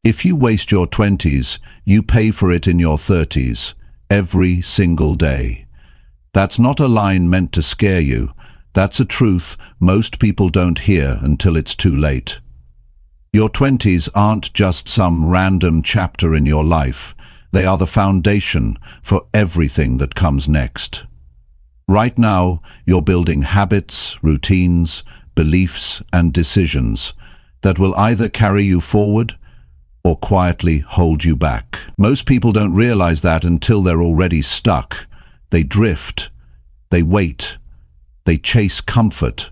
If you waste your 20s, you pay for it in your 30s, every single day. That's not a line meant to scare you. That's a truth most people don't hear until it's too late. Your 20s aren't just some random chapter in your life. They are the foundation for everything that comes next. Right now, you're building habits, routines, beliefs, and decisions that will either carry you forward or quietly hold you back. Most people don't realize that until they're already stuck. They drift, they wait, they chase comfort,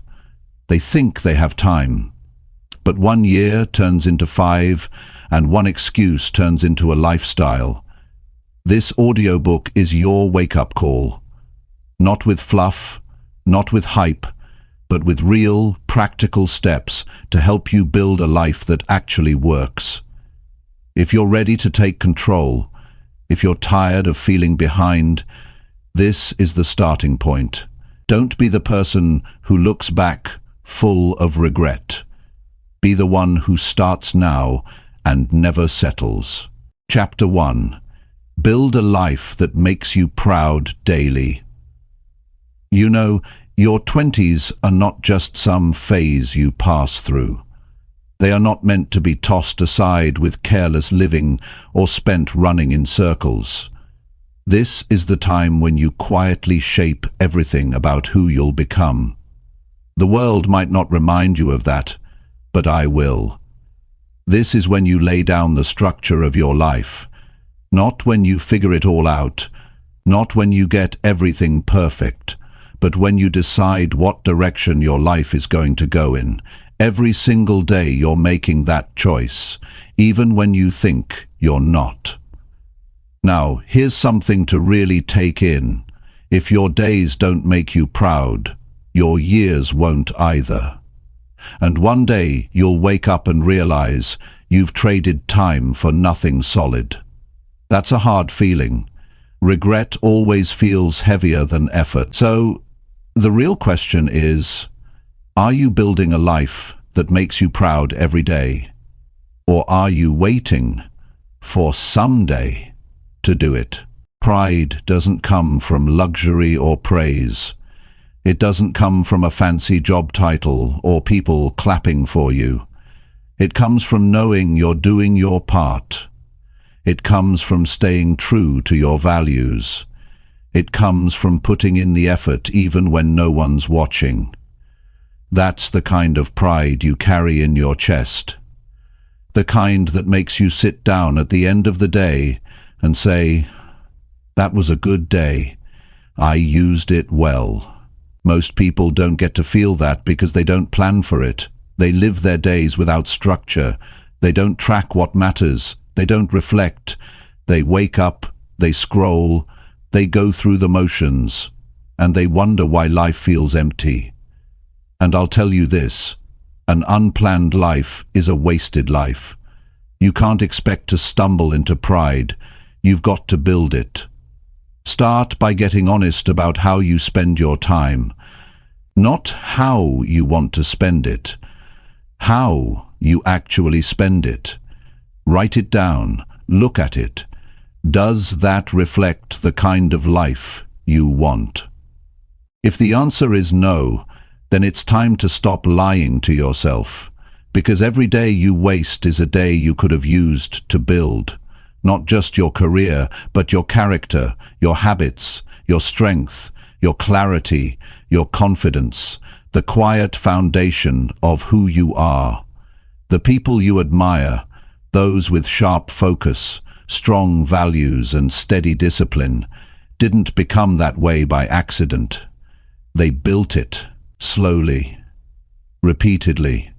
they think they have time. But 1 year turns into 5, and one excuse turns into a lifestyle. This audiobook is your wake-up call. Not with fluff, not with hype, but with real, practical steps to help you build a life that actually works. If you're ready to take control, if you're tired of feeling behind, this is the starting point. Don't be the person who looks back full of regret. Be the one who starts now and never settles. Chapter 1. Build a life that makes you proud daily. You know, your 20s are not just some phase you pass through. They are not meant to be tossed aside with careless living or spent running in circles. This is the time when you quietly shape everything about who you'll become. The world might not remind you of that, but I will. This is when you lay down the structure of your life. Not when you figure it all out, not when you get everything perfect, but when you decide what direction your life is going to go in. Every single day you're making that choice, even when you think you're not. Now, here's something to really take in. If your days don't make you proud, your years won't either. And one day you'll wake up and realize you've traded time for nothing solid. That's a hard feeling. Regret always feels heavier than effort. So, the real question is, are you building a life that makes you proud every day? Or are you waiting for someday to do it? Pride doesn't come from luxury or praise. It doesn't come from a fancy job title or people clapping for you. It comes from knowing you're doing your part. It comes from staying true to your values. It comes from putting in the effort even when no one's watching. That's the kind of pride you carry in your chest. The kind that makes you sit down at the end of the day and say, "That was a good day. I used it well." Most people don't get to feel that because they don't plan for it. They live their days without structure. They don't track what matters. They don't reflect. They wake up, they scroll, they go through the motions, and they wonder why life feels empty. And I'll tell you this, an unplanned life is a wasted life. You can't expect to stumble into pride. You've got to build it. Start by getting honest about how you spend your time. Not how you want to spend it. How you actually spend it. Write it down. Look at it. Does that reflect the kind of life you want? If the answer is no, then it's time to stop lying to yourself, because every day you waste is a day you could have used to build, not just your career, but your character, your habits, your strength, your clarity, your confidence, the quiet foundation of who you are. The people you admire, those with sharp focus, strong values and steady discipline, didn't become that way by accident. They built it, slowly, repeatedly,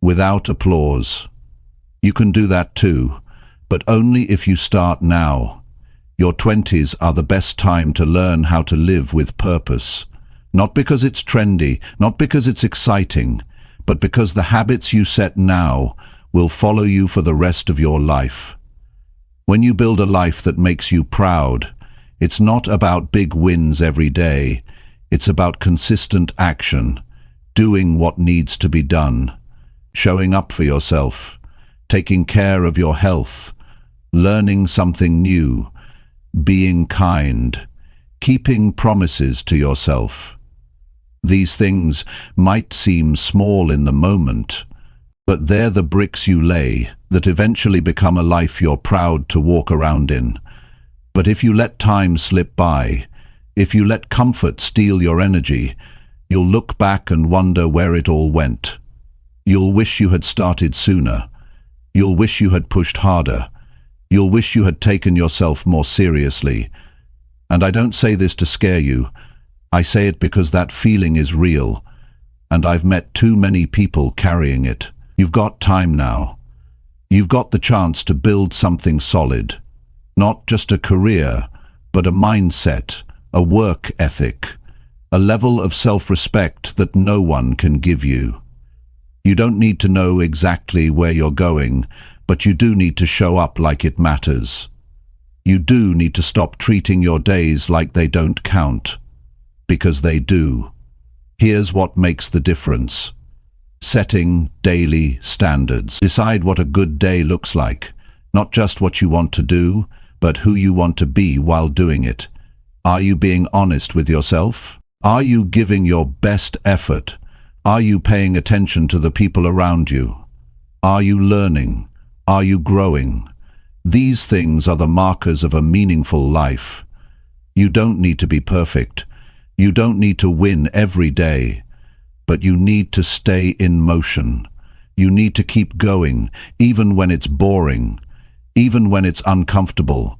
without applause. You can do that too, but only if you start now. Your 20s are the best time to learn how to live with purpose. Not because it's trendy, not because it's exciting, but because the habits you set now will follow you for the rest of your life. When you build a life that makes you proud, it's not about big wins every day. It's about consistent action, doing what needs to be done, showing up for yourself, taking care of your health, learning something new, being kind, keeping promises to yourself. These things might seem small in the moment, but they're the bricks you lay that eventually become a life you're proud to walk around in. But if you let time slip by, if you let comfort steal your energy, you'll look back and wonder where it all went. You'll wish you had started sooner. You'll wish you had pushed harder. You'll wish you had taken yourself more seriously. And I don't say this to scare you. I say it because that feeling is real, and I've met too many people carrying it. You've got time now. You've got the chance to build something solid. Not just a career, but a mindset, a work ethic, a level of self-respect that no one can give you. You don't need to know exactly where you're going, but you do need to show up like it matters. You do need to stop treating your days like they don't count, because they do. Here's what makes the difference. Setting daily standards. Decide what a good day looks like, not just what you want to do, but who you want to be while doing it. Are you being honest with yourself? Are you giving your best effort? Are you paying attention to the people around you? Are you learning? Are you growing? These things are the markers of a meaningful life. You don't need to be perfect. You don't need to win every day. But you need to stay in motion. You need to keep going, even when it's boring, even when it's uncomfortable,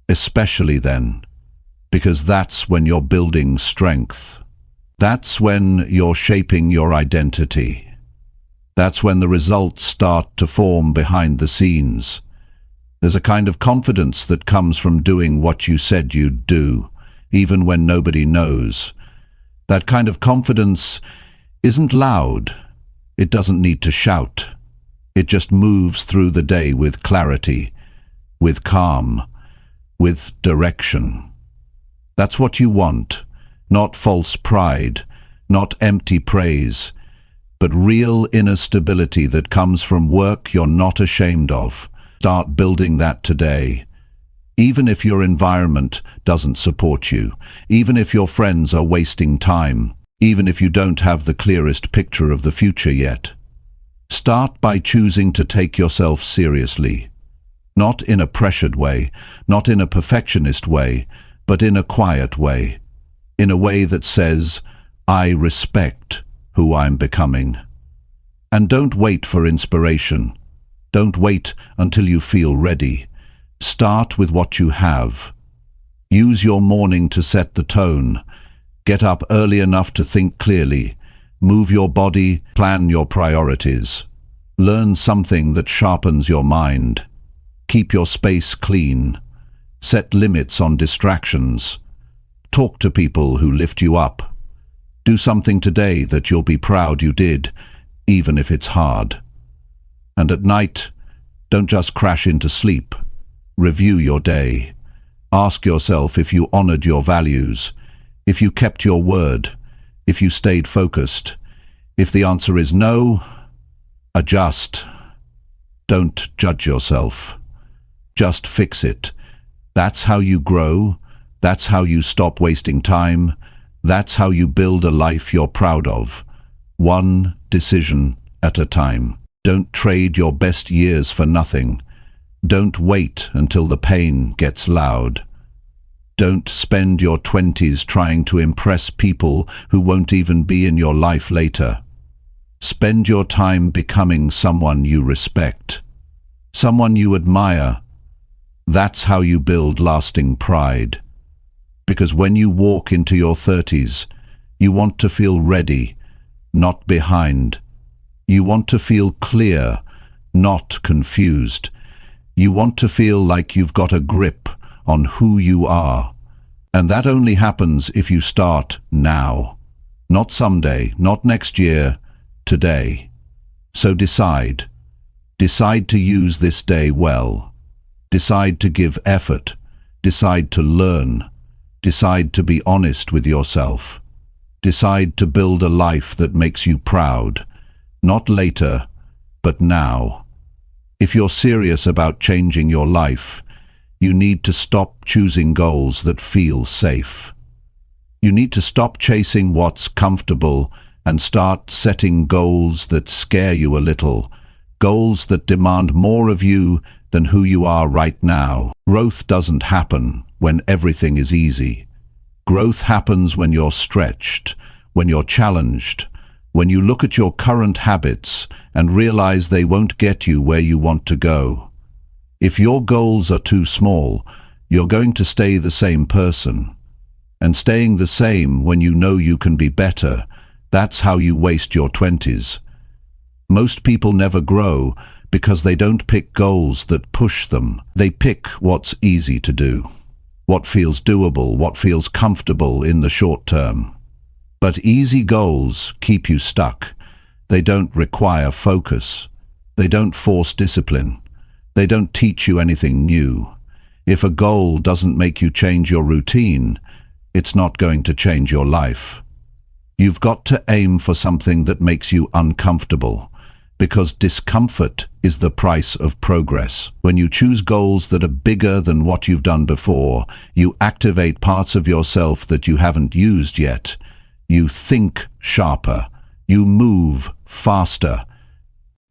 especially then, because that's when you're building strength. That's when you're shaping your identity. That's when the results start to form behind the scenes. There's a kind of confidence that comes from doing what you said you'd do, even when nobody knows. That kind of confidence isn't loud. It doesn't need to shout. It just moves through the day with clarity, with calm, with direction. That's what you want, not false pride, not empty praise, but real inner stability that comes from work you're not ashamed of. Start building that today. Even if your environment doesn't support you, even if your friends are wasting time, even if you don't have the clearest picture of the future yet. Start by choosing to take yourself seriously. Not in a pressured way, not in a perfectionist way, but in a quiet way. In a way that says, I respect who I'm becoming. And don't wait for inspiration. Don't wait until you feel ready. Start with what you have. Use your morning to set the tone. Get up early enough to think clearly. Move your body, plan your priorities. Learn something that sharpens your mind. Keep your space clean. Set limits on distractions. Talk to people who lift you up. Do something today that you'll be proud you did, even if it's hard. And at night, don't just crash into sleep. Review your day. Ask yourself if you honored your values, if you kept your word, if you stayed focused. If the answer is no, adjust. Don't judge yourself. Just fix it. That's how you grow. That's how you stop wasting time. That's how you build a life you're proud of. One decision at a time. Don't trade your best years for nothing. Don't wait until the pain gets loud. Don't spend your 20s trying to impress people who won't even be in your life later. Spend your time becoming someone you respect, someone you admire. That's how you build lasting pride. Because when you walk into your 30s, you want to feel ready, not behind. You want to feel clear, not confused. You want to feel like you've got a grip on who you are. And that only happens if you start now. Not someday, not next year, today. So decide. Decide to use this day well. Decide to give effort. Decide to learn. Decide to be honest with yourself. Decide to build a life that makes you proud. Not later, but now. If you're serious about changing your life, you need to stop choosing goals that feel safe. You need to stop chasing what's comfortable and start setting goals that scare you a little, goals that demand more of you than who you are right now. Growth doesn't happen when everything is easy. Growth happens when you're stretched, when you're challenged, when you look at your current habits and realize they won't get you where you want to go. If your goals are too small, you're going to stay the same person. And staying the same when you know you can be better, that's how you waste your 20s. Most people never grow because they don't pick goals that push them. They pick what's easy to do, what feels doable, what feels comfortable in the short term. But easy goals keep you stuck. They don't require focus. They don't force discipline. They don't teach you anything new. If a goal doesn't make you change your routine, it's not going to change your life. You've got to aim for something that makes you uncomfortable, because discomfort is the price of progress. When you choose goals that are bigger than what you've done before, you activate parts of yourself that you haven't used yet. You think sharper. You move faster.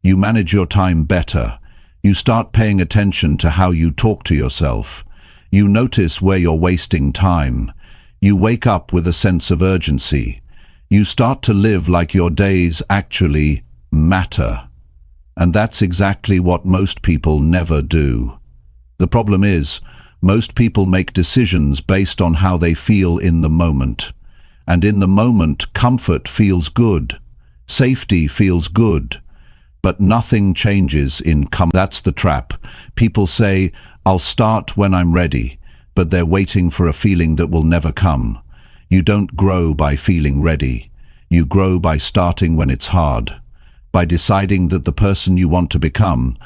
You manage your time better. You start paying attention to how you talk to yourself. You notice where you're wasting time. You wake up with a sense of urgency. You start to live like your days actually matter. And that's exactly what most people never do. The problem is, most people make decisions based on how they feel in the moment. And in the moment, comfort feels good. Safety feels good. But nothing changes in comfort. That's the trap. People say, I'll start when I'm ready, but they're waiting for a feeling that will never come. You don't grow by feeling ready. You grow by starting when it's hard, by deciding that the person you want to become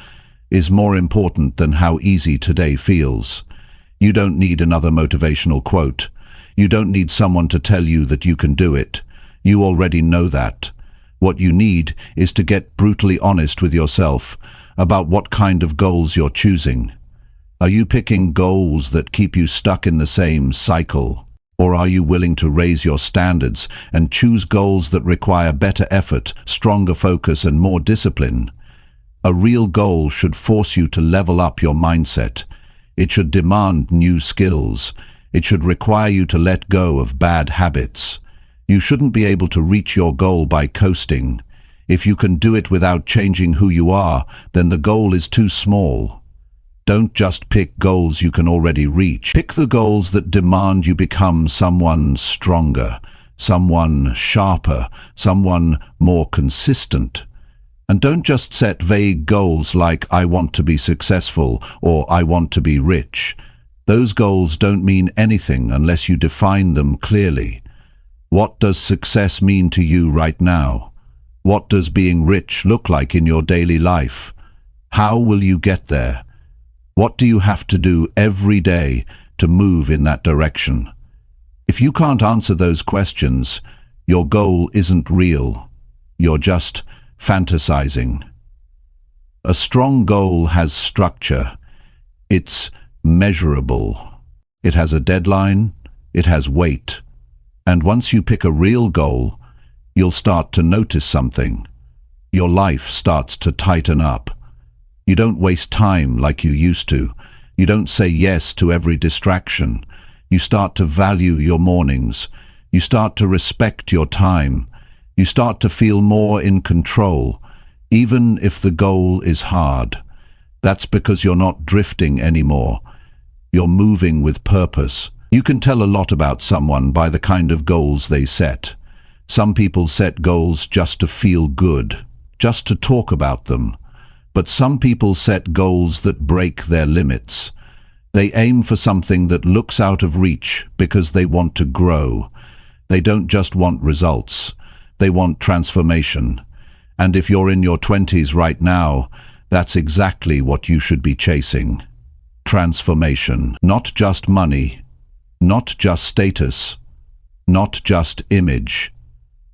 is more important than how easy today feels. You don't need another motivational quote. You don't need someone to tell you that you can do it. You already know that. What you need is to get brutally honest with yourself about what kind of goals you're choosing. Are you picking goals that keep you stuck in the same cycle? Or are you willing to raise your standards and choose goals that require better effort, stronger focus, and more discipline? A real goal should force you to level up your mindset. It should demand new skills. It should require you to let go of bad habits. You shouldn't be able to reach your goal by coasting. If you can do it without changing who you are, then the goal is too small. Don't just pick goals you can already reach. Pick the goals that demand you become someone stronger, someone sharper, someone more consistent. And don't just set vague goals like I want to be successful or I want to be rich. Those goals don't mean anything unless you define them clearly. What does success mean to you right now? What does being rich look like in your daily life? How will you get there? What do you have to do every day to move in that direction? If you can't answer those questions, your goal isn't real. You're just fantasizing. A strong goal has structure. It's measurable. It has a deadline. It has weight. And once you pick a real goal, you'll start to notice something. Your life starts to tighten up. You don't waste time like you used to. You don't say yes to every distraction. You start to value your mornings. You start to respect your time. You start to feel more in control, even if the goal is hard. That's because you're not drifting anymore. You're moving with purpose. You can tell a lot about someone by the kind of goals they set. Some people set goals just to feel good, just to talk about them. But some people set goals that break their limits. They aim for something that looks out of reach because they want to grow. They don't just want results. They want transformation. And if you're in your 20s right now, that's exactly what you should be chasing. Transformation. Not just money, not just status, not just image,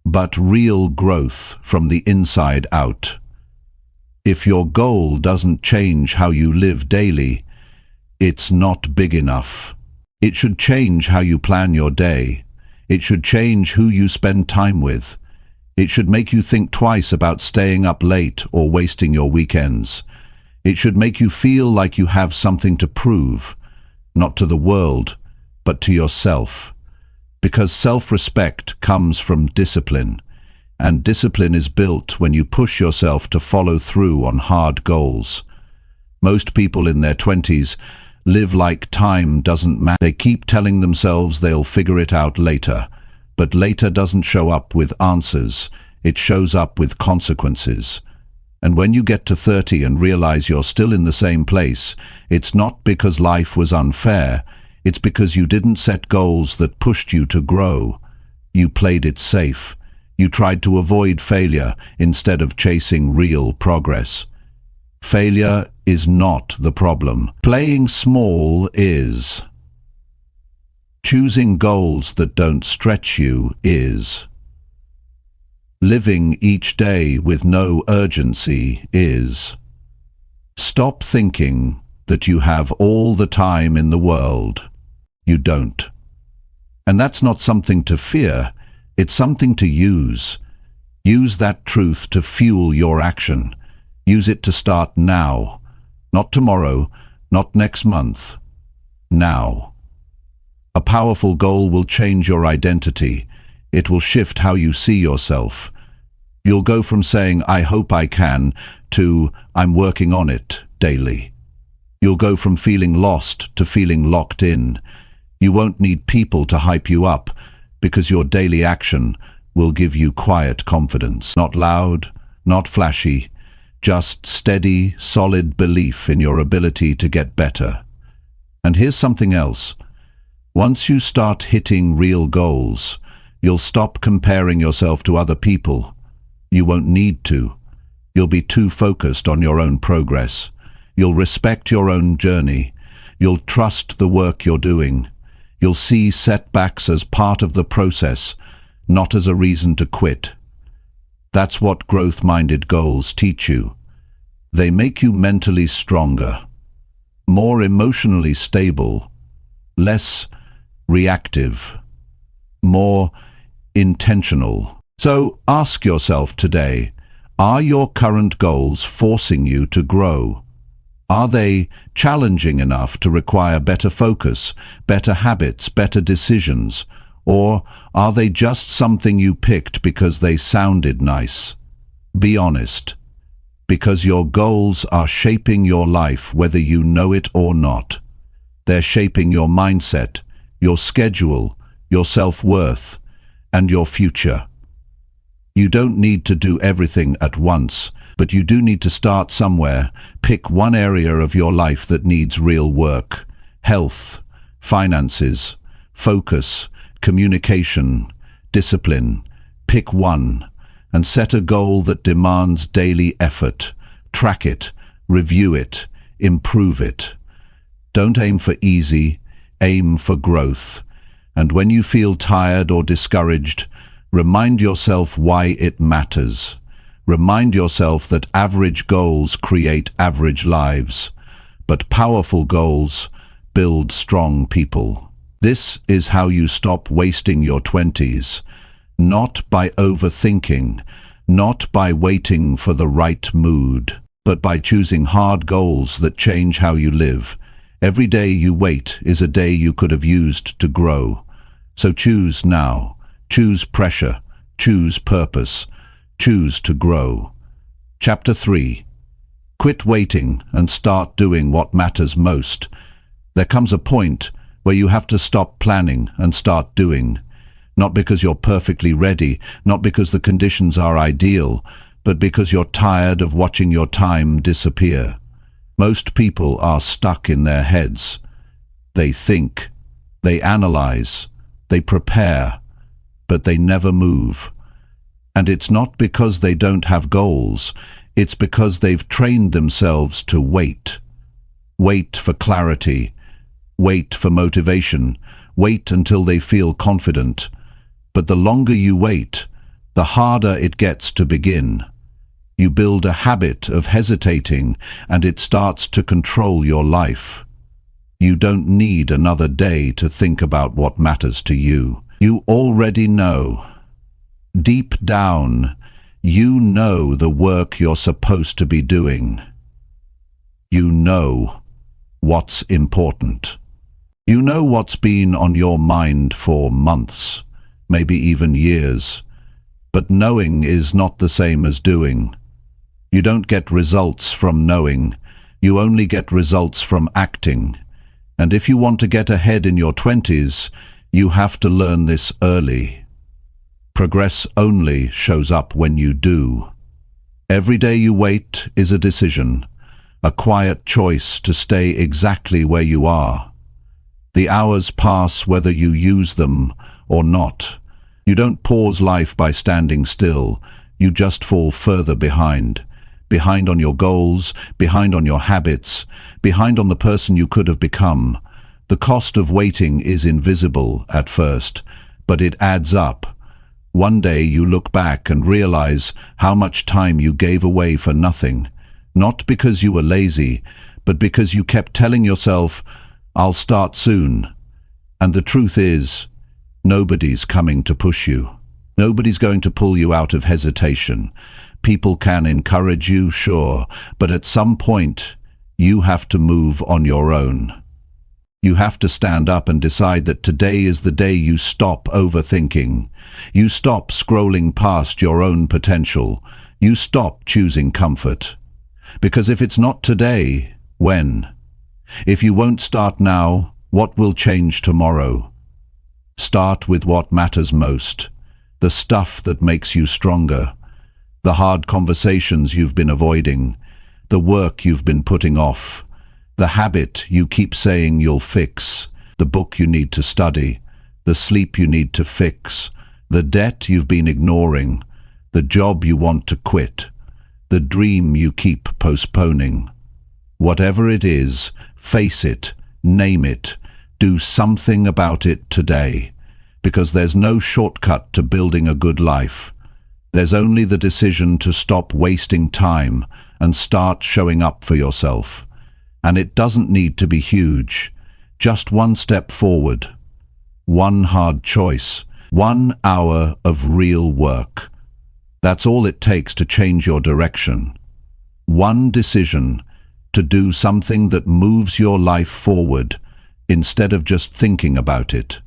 but real growth from the inside out. If your goal doesn't change how you live daily, it's not big enough. It should change how you plan your day. It should change who you spend time with. It should make you think twice about staying up late or wasting your weekends. It should make you feel like you have something to prove, not to the world, but to yourself. Because self-respect comes from discipline, and discipline is built when you push yourself to follow through on hard goals. Most people in their 20s live like time doesn't matter. They keep telling themselves they'll figure it out later, but later doesn't show up with answers, it shows up with consequences. And when you get to 30 and realize you're still in the same place, it's not because life was unfair, it's because you didn't set goals that pushed you to grow. You played it safe. You tried to avoid failure instead of chasing real progress. Failure is not the problem. Playing small is. Choosing goals that don't stretch you is. Living each day with no urgency is. Stop thinking that you have all the time in the world. You don't. And that's not something to fear, it's something to use. Use that truth to fuel your action. Use it to start now. Not tomorrow, not next month. Now. A powerful goal will change your identity. It will shift how you see yourself. You'll go from saying, "I hope I can," to "I'm working on it" daily. You'll go from feeling lost to feeling locked in. You won't need people to hype you up, because your daily action will give you quiet confidence. Not loud, not flashy, just steady, solid belief in your ability to get better. And here's something else. Once you start hitting real goals, you'll stop comparing yourself to other people. You won't need to. You'll be too focused on your own progress. You'll respect your own journey. You'll trust the work you're doing. You'll see setbacks as part of the process, not as a reason to quit. That's what growth-minded goals teach you. They make you mentally stronger, more emotionally stable, less reactive, more intentional. So ask yourself today, are your current goals forcing you to grow? Are they challenging enough to require better focus, better habits, better decisions? Or are they just something you picked because they sounded nice? Be honest, because your goals are shaping your life whether you know it or not. They're shaping your mindset, your schedule, your self-worth, and your future. You don't need to do everything at once, but you do need to start somewhere. Pick one area of your life that needs real work. Health, finances, focus, communication, discipline. Pick one and set a goal that demands daily effort. Track it, review it, improve it. Don't aim for easy, aim for growth. And when you feel tired or discouraged, remind yourself why it matters. Remind yourself that average goals create average lives, but powerful goals build strong people. This is how you stop wasting your 20s, not by overthinking, not by waiting for the right mood, but by choosing hard goals that change how you live. Every day you wait is a day you could have used to grow. So choose now. Choose pressure. Choose purpose. Choose to grow. Chapter 3. Quit waiting and start doing what matters most. There comes a point where you have to stop planning and start doing. Not because you're perfectly ready, not because the conditions are ideal, but because you're tired of watching your time disappear. Most people are stuck in their heads. They think, they analyze, they prepare, but they never move. And it's not because they don't have goals, it's because they've trained themselves to wait. Wait for clarity, wait for motivation, wait until they feel confident. But the longer you wait, the harder it gets to begin. You build a habit of hesitating, and it starts to control your life. You don't need another day to think about what matters to you. You already know. Deep down, you know the work you're supposed to be doing. You know what's important. You know what's been on your mind for months, maybe even years. But knowing is not the same as doing. You don't get results from knowing. You only get results from acting. And if you want to get ahead in your 20s, you have to learn this early. Progress only shows up when you do. Every day you wait is a decision, a quiet choice to stay exactly where you are. The hours pass whether you use them or not. You don't pause life by standing still. You just fall further behind. Behind on your goals, behind on your habits, behind on the person you could have become. The cost of waiting is invisible at first, but it adds up. One day you look back and realize how much time you gave away for nothing. Not because you were lazy, but because you kept telling yourself, "I'll start soon." And the truth is, nobody's coming to push you. Nobody's going to pull you out of hesitation. People can encourage you, sure, but at some point, you have to move on your own. You have to stand up and decide that today is the day you stop overthinking. You stop scrolling past your own potential. You stop choosing comfort. Because if it's not today, when? If you won't start now, what will change tomorrow? Start with what matters most. The stuff that makes you stronger. The hard conversations you've been avoiding. The work you've been putting off. The habit you keep saying you'll fix. The book you need to study. The sleep you need to fix. The debt you've been ignoring. The job you want to quit. The dream you keep postponing. Whatever it is, face it, name it, do something about it today. Because there's no shortcut to building a good life. There's only the decision to stop wasting time and start showing up for yourself. And it doesn't need to be huge. Just one step forward. One hard choice. 1 hour of real work. That's all it takes to change your direction. One decision to do something that moves your life forward instead of just thinking about it.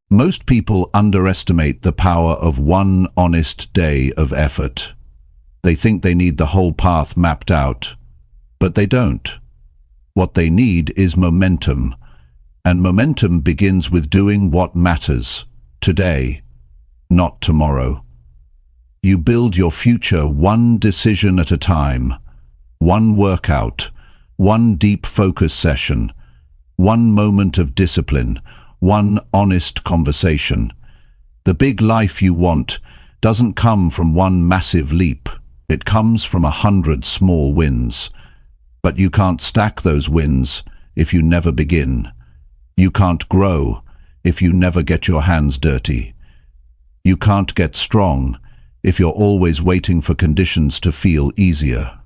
Most people underestimate the power of one honest day of effort. They think they need the whole path mapped out, but they don't. What they need is momentum, and momentum begins with doing what matters, today, not tomorrow. You build your future one decision at a time, one workout, one deep focus session, one moment of discipline, one honest conversation. The big life you want doesn't come from one massive leap. It comes from 100 small wins. But you can't stack those wins if you never begin. You can't grow if you never get your hands dirty. You can't get strong if you're always waiting for conditions to feel easier.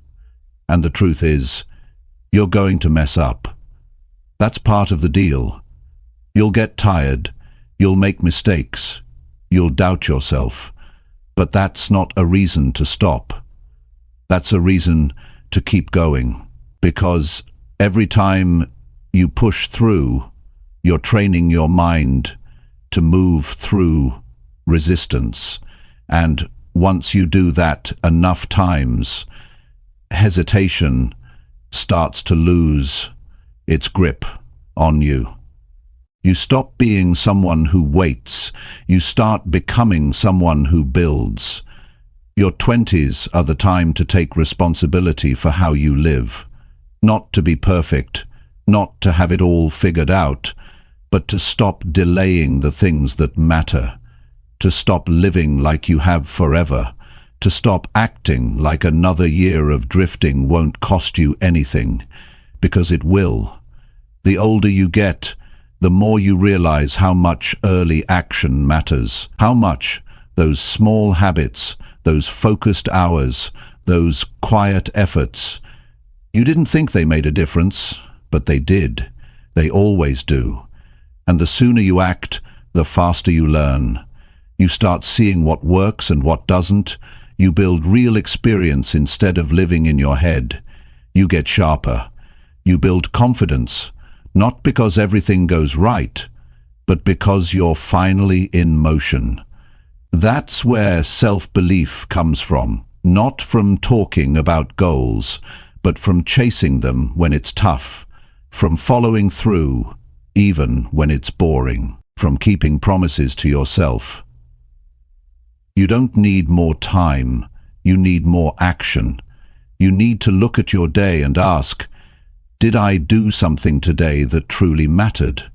And the truth is, you're going to mess up. That's part of the deal. You'll get tired, you'll make mistakes, you'll doubt yourself. But that's not a reason to stop. That's a reason to keep going. Because every time you push through, you're training your mind to move through resistance. And once you do that enough times, hesitation starts to lose its grip on you. You stop being someone who waits. You start becoming someone who builds. Your 20s are the time to take responsibility for how you live. Not to be perfect, not to have it all figured out, but to stop delaying the things that matter. To stop living like you have forever. To stop acting like another year of drifting won't cost you anything. Because it will. The older you get, the more you realize how much early action matters. How much those small habits, those focused hours, those quiet efforts. You didn't think they made a difference, but they did. They always do. And the sooner you act, the faster you learn. You start seeing what works and what doesn't. You build real experience instead of living in your head. You get sharper. You build confidence, not because everything goes right, but because you're finally in motion. That's where self-belief comes from, not from talking about goals, but from chasing them when it's tough, from following through, even when it's boring, from keeping promises to yourself. You don't need more time, you need more action. You need to look at your day and ask, did I do something today that truly mattered?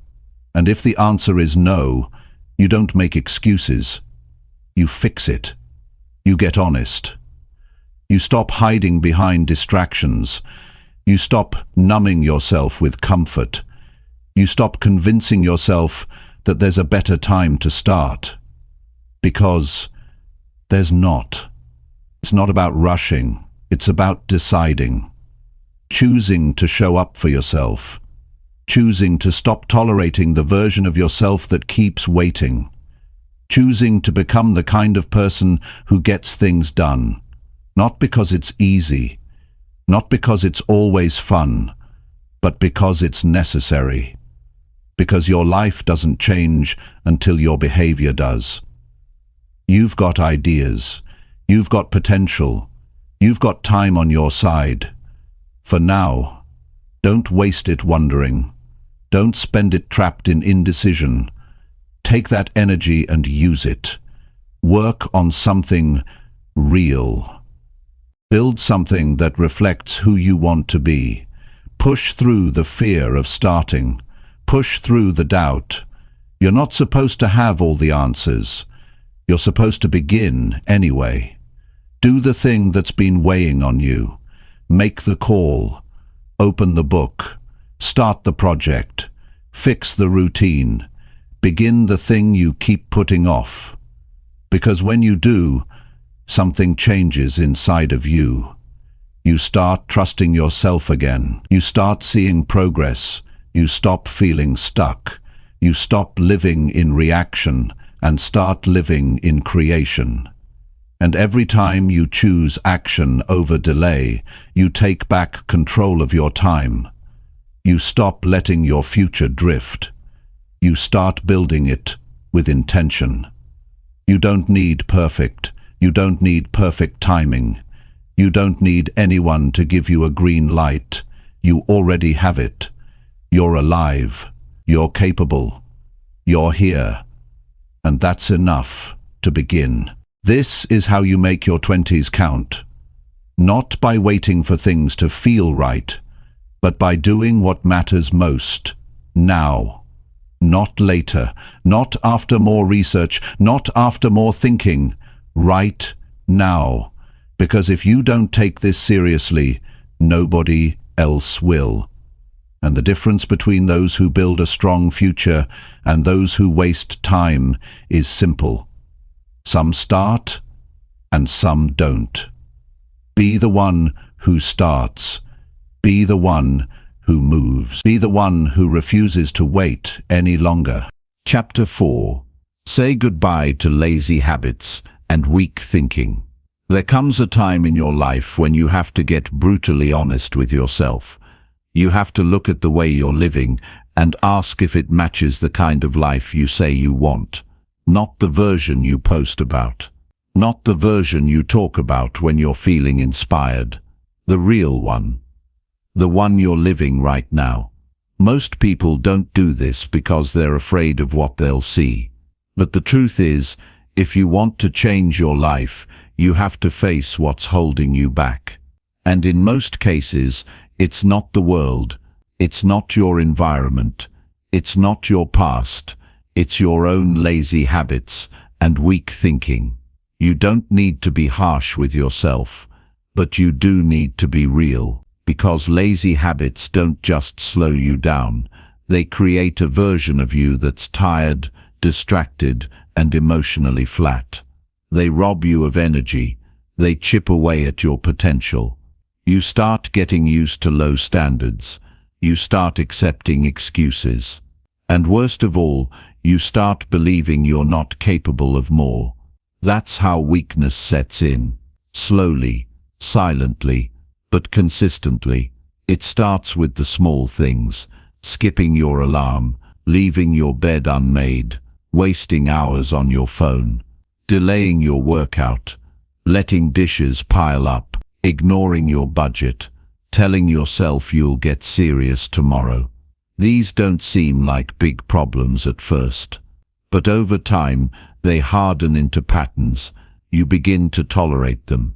And if the answer is no, you don't make excuses. You fix it. You get honest. You stop hiding behind distractions. You stop numbing yourself with comfort. You stop convincing yourself that there's a better time to start. Because there's not. It's not about rushing. It's about deciding. Choosing to show up for yourself. Choosing to stop tolerating the version of yourself that keeps waiting. Choosing to become the kind of person who gets things done. Not because it's easy. Not because it's always fun. But because it's necessary. Because your life doesn't change until your behavior does. You've got ideas. You've got potential. You've got time on your side. For now, don't waste it wondering. Don't spend it trapped in indecision. Take that energy and use it. Work on something real. Build something that reflects who you want to be. Push through the fear of starting. Push through the doubt. You're not supposed to have all the answers. You're supposed to begin anyway. Do the thing that's been weighing on you. Make the call. Open the book. Start the project. Fix the routine. Begin the thing you keep putting off. Because when you do, something changes inside of you. You start trusting yourself again. You start seeing progress. You stop feeling stuck. You stop living in reaction and start living in creation. And every time you choose action over delay, you take back control of your time. You stop letting your future drift. You start building it with intention. You don't need perfect. You don't need perfect timing. You don't need anyone to give you a green light. You already have it. You're alive. You're capable. You're here. And that's enough to begin. This is how you make your 20s count. Not by waiting for things to feel right, but by doing what matters most, now. Not later, not after more research, not after more thinking. Right now. Because if you don't take this seriously, nobody else will. And the difference between those who build a strong future and those who waste time is simple. Some start and some don't. Be the one who starts. Be the one who moves. Be the one who refuses to wait any longer. Chapter 4. Say goodbye to lazy habits and weak thinking. There comes a time in your life when you have to get brutally honest with yourself. You have to look at the way you're living and ask if it matches the kind of life you say you want. Not the version you post about. Not the version you talk about when you're feeling inspired. The real one. The one you're living right now. Most people don't do this because they're afraid of what they'll see. But the truth is, if you want to change your life, you have to face what's holding you back. And in most cases, it's not the world. It's not your environment. It's not your past. It's your own lazy habits and weak thinking. You don't need to be harsh with yourself, but you do need to be real, because lazy habits don't just slow you down. They create a version of you that's tired, distracted, and emotionally flat. They rob you of energy. They chip away at your potential. You start getting used to low standards. You start accepting excuses. And worst of all, you start believing you're not capable of more. That's how weakness sets in. Slowly, silently, but consistently. It starts with the small things: skipping your alarm, leaving your bed unmade, wasting hours on your phone, delaying your workout, letting dishes pile up, ignoring your budget, telling yourself you'll get serious tomorrow. These don't seem like big problems at first, but over time they harden into patterns. You begin to tolerate them.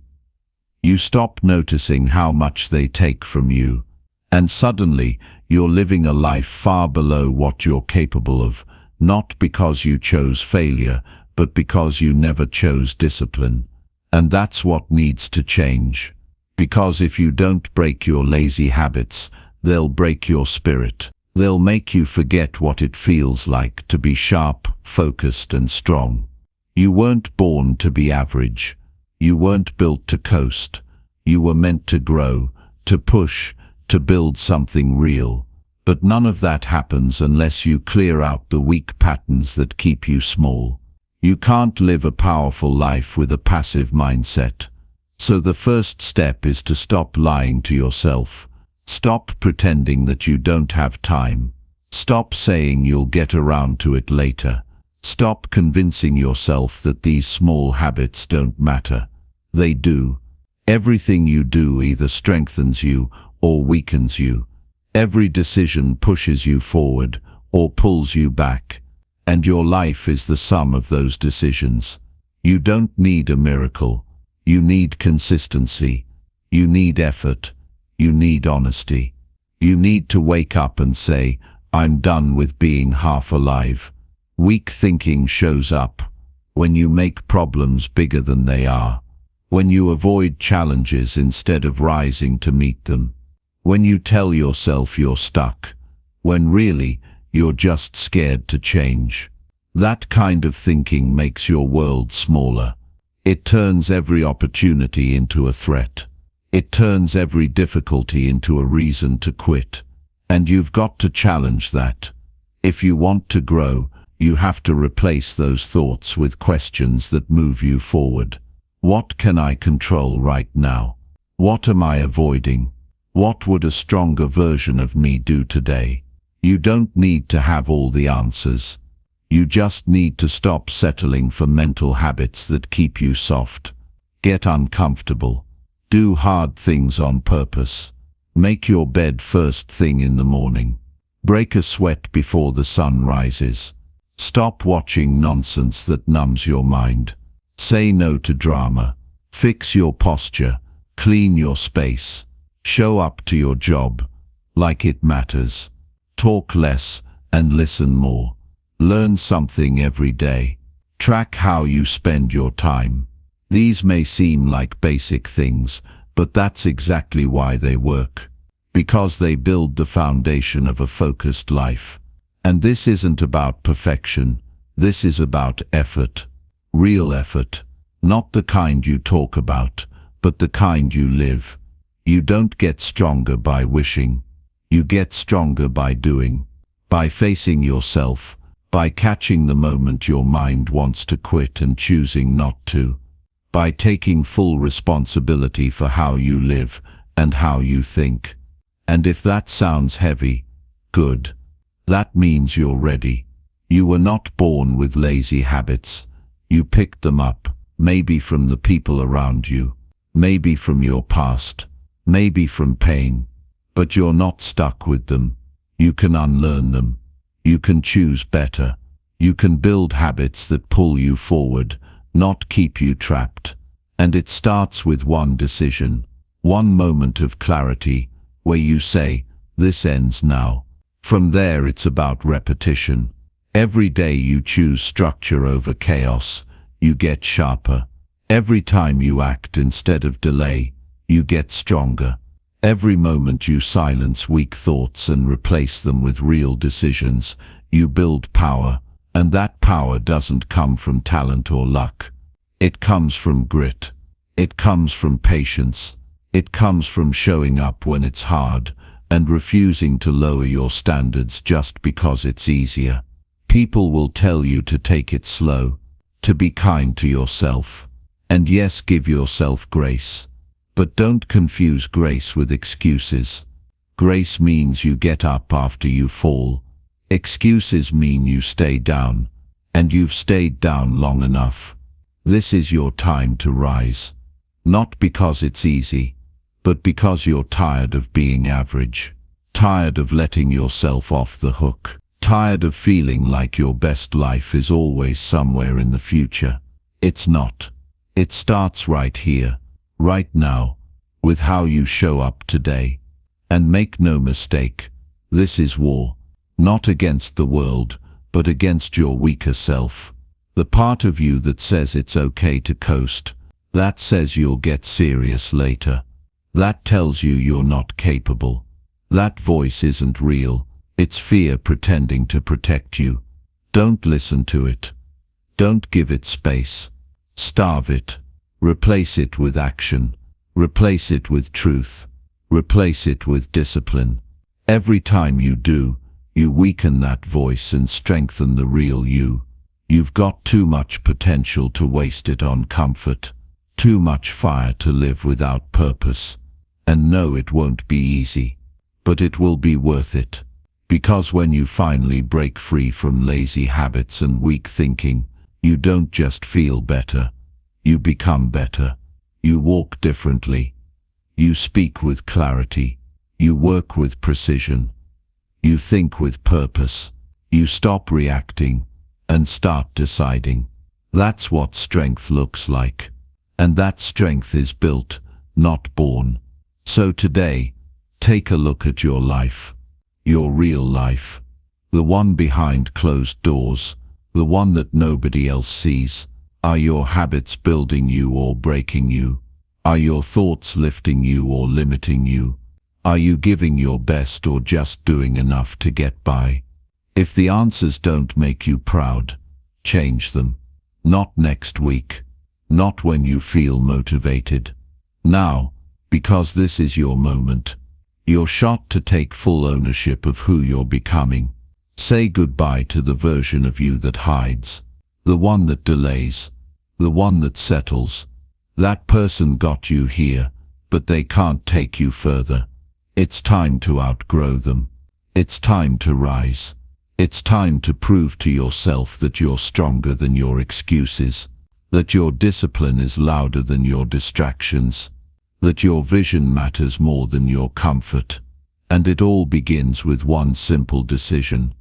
You stop noticing how much they take from you, and suddenly you're living a life far below what you're capable of, not because you chose failure, but because you never chose discipline. And that's what needs to change. Because if you don't break your lazy habits, they'll break your spirit. They'll make you forget what it feels like to be sharp, focused, and strong. You weren't born to be average. You weren't built to coast. You were meant to grow, to push, to build something real. But none of that happens unless you clear out the weak patterns that keep you small. You can't live a powerful life with a passive mindset. So the first step is to stop lying to yourself. Stop pretending that you don't have time. Stop saying you'll get around to it later. Stop convincing yourself that these small habits don't matter. They do. Everything you do either strengthens you or weakens you. Every decision pushes you forward or pulls you back. And your life is the sum of those decisions. You don't need a miracle. You need consistency. You need effort. You need honesty. You need to wake up and say, I'm done with being half alive. Weak thinking shows up when you make problems bigger than they are, when you avoid challenges instead of rising to meet them, when you tell yourself you're stuck, when really you're just scared to change. That kind of thinking makes your world smaller. It turns every opportunity into a threat. It turns every difficulty into a reason to quit. And you've got to challenge that. If you want to grow, you have to replace those thoughts with questions that move you forward. What can I control right now? What am I avoiding? What would a stronger version of me do today? You don't need to have all the answers. You just need to stop settling for mental habits that keep you soft. Get uncomfortable. Do hard things on purpose. Make your bed first thing in the morning. Break a sweat before the sun rises. Stop watching nonsense that numbs your mind. Say no to drama. Fix your posture. Clean your space. Show up to your job like it matters. Talk less and listen more. Learn something every day. Track how you spend your time. These may seem like basic things, but that's exactly why they work. Because they build the foundation of a focused life. And this isn't about perfection. This is about effort. Real effort. Not the kind you talk about, but the kind you live. You don't get stronger by wishing. You get stronger by doing. By facing yourself. By catching the moment your mind wants to quit and choosing not to. By taking full responsibility for how you live and how you think. And if that sounds heavy, good. That means you're ready. You were not born with lazy habits. You picked them up, maybe from the people around you, maybe from your past, maybe from pain. But you're not stuck with them. You can unlearn them. You can choose better. You can build habits that pull you forward, not keep you trapped. And it starts with one decision, one moment of clarity, where you say, this ends now. From there it's about repetition. Every day you choose structure over chaos, you get sharper. Every time you act instead of delay, you get stronger. Every moment you silence weak thoughts and replace them with real decisions, you build power. And that power doesn't come from talent or luck. It comes from grit. It comes from patience. It comes from showing up when it's hard and refusing to lower your standards just because it's easier. People will tell you to take it slow, to be kind to yourself, and yes, give yourself grace. But don't confuse grace with excuses. Grace means you get up after you fall. Excuses mean you stay down, and you've stayed down long enough. This is your time to rise. Not because it's easy, but because you're tired of being average. Tired of letting yourself off the hook. Tired of feeling like your best life is always somewhere in the future. It's not. It starts right here, right now, with how you show up today. And make no mistake, this is war. Not against the world, but against your weaker self. The part of you that says it's okay to coast. That says you'll get serious later. That tells you you're not capable. That voice isn't real. It's fear pretending to protect you. Don't listen to it. Don't give it space. Starve it. Replace it with action. Replace it with truth. Replace it with discipline. Every time you do, you weaken that voice and strengthen the real you. You've got too much potential to waste it on comfort. Too much fire to live without purpose. And no, it won't be easy. But it will be worth it. Because when you finally break free from lazy habits and weak thinking, you don't just feel better. You become better. You walk differently. You speak with clarity. You work with precision. You think with purpose. You stop reacting and start deciding. That's what strength looks like. And that strength is built, not born. So today, take a look at your life. Your real life. The one behind closed doors. The one that nobody else sees. Are your habits building you or breaking you? Are your thoughts lifting you or limiting you? Are you giving your best or just doing enough to get by? If the answers don't make you proud, change them. Not next week. Not when you feel motivated. Now, because this is your moment. Your shot to take full ownership of who you're becoming. Say goodbye to the version of you that hides. The one that delays. The one that settles. That person got you here, but they can't take you further. It's time to outgrow them. It's time to rise. It's time to prove to yourself that you're stronger than your excuses. That your discipline is louder than your distractions. That your vision matters more than your comfort. And it all begins with one simple decision.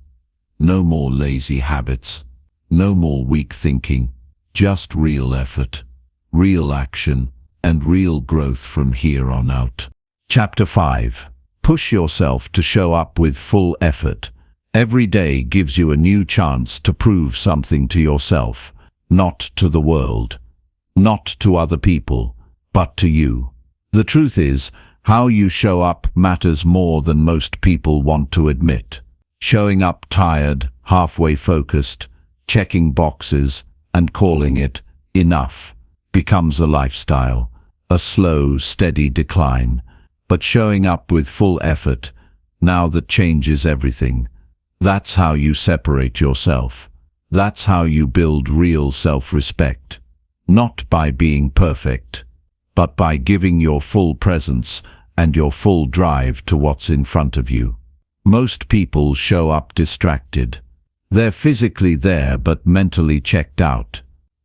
No more lazy habits. No more weak thinking. Just real effort. Real action, and real growth from here on out. Chapter 5. Push yourself to show up with full effort. Every day gives you a new chance to prove something to yourself, not to the world, not to other people, but to you. The truth is, how you show up matters more than most people want to admit. Showing up tired, halfway focused, checking boxes, and calling it enough becomes a lifestyle, a slow, steady decline. But showing up with full effort, now that changes everything. That's how you separate yourself. That's how you build real self-respect. Not by being perfect, but by giving your full presence and your full drive to what's in front of you. Most people show up distracted. They're physically there but mentally checked out.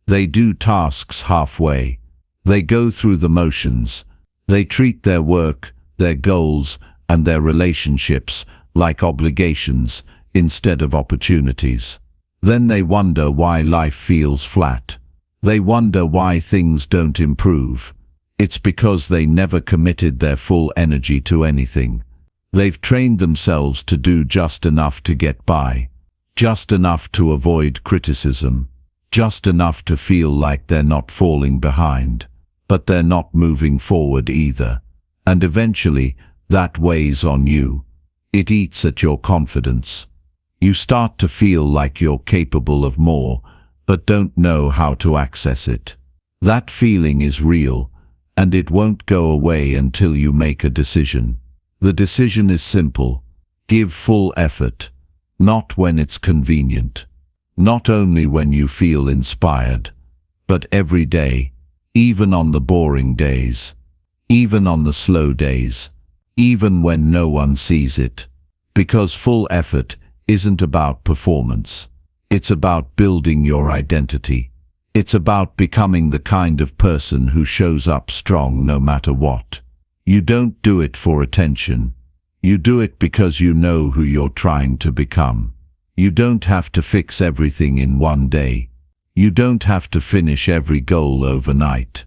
They do tasks halfway. They go through the motions. They treat their work, their goals, and their relationships like obligations instead of opportunities. Then they wonder why life feels flat. They wonder why things don't improve. It's because they never committed their full energy to anything. They've trained themselves to do just enough to get by, just enough to avoid criticism, just enough to feel like they're not falling behind, but they're not moving forward either. And eventually, that weighs on you. It eats at your confidence. You start to feel like you're capable of more, but don't know how to access it. That feeling is real, and it won't go away until you make a decision. The decision is simple. Give full effort, not when it's convenient, not only when you feel inspired, but every day, even on the boring days, even on the slow days, even when no one sees it. Because full effort isn't about performance. It's about building your identity. It's about becoming the kind of person who shows up strong no matter what. You don't do it for attention. You do it because you know who you're trying to become. You don't have to fix everything in one day. You don't have to finish every goal overnight.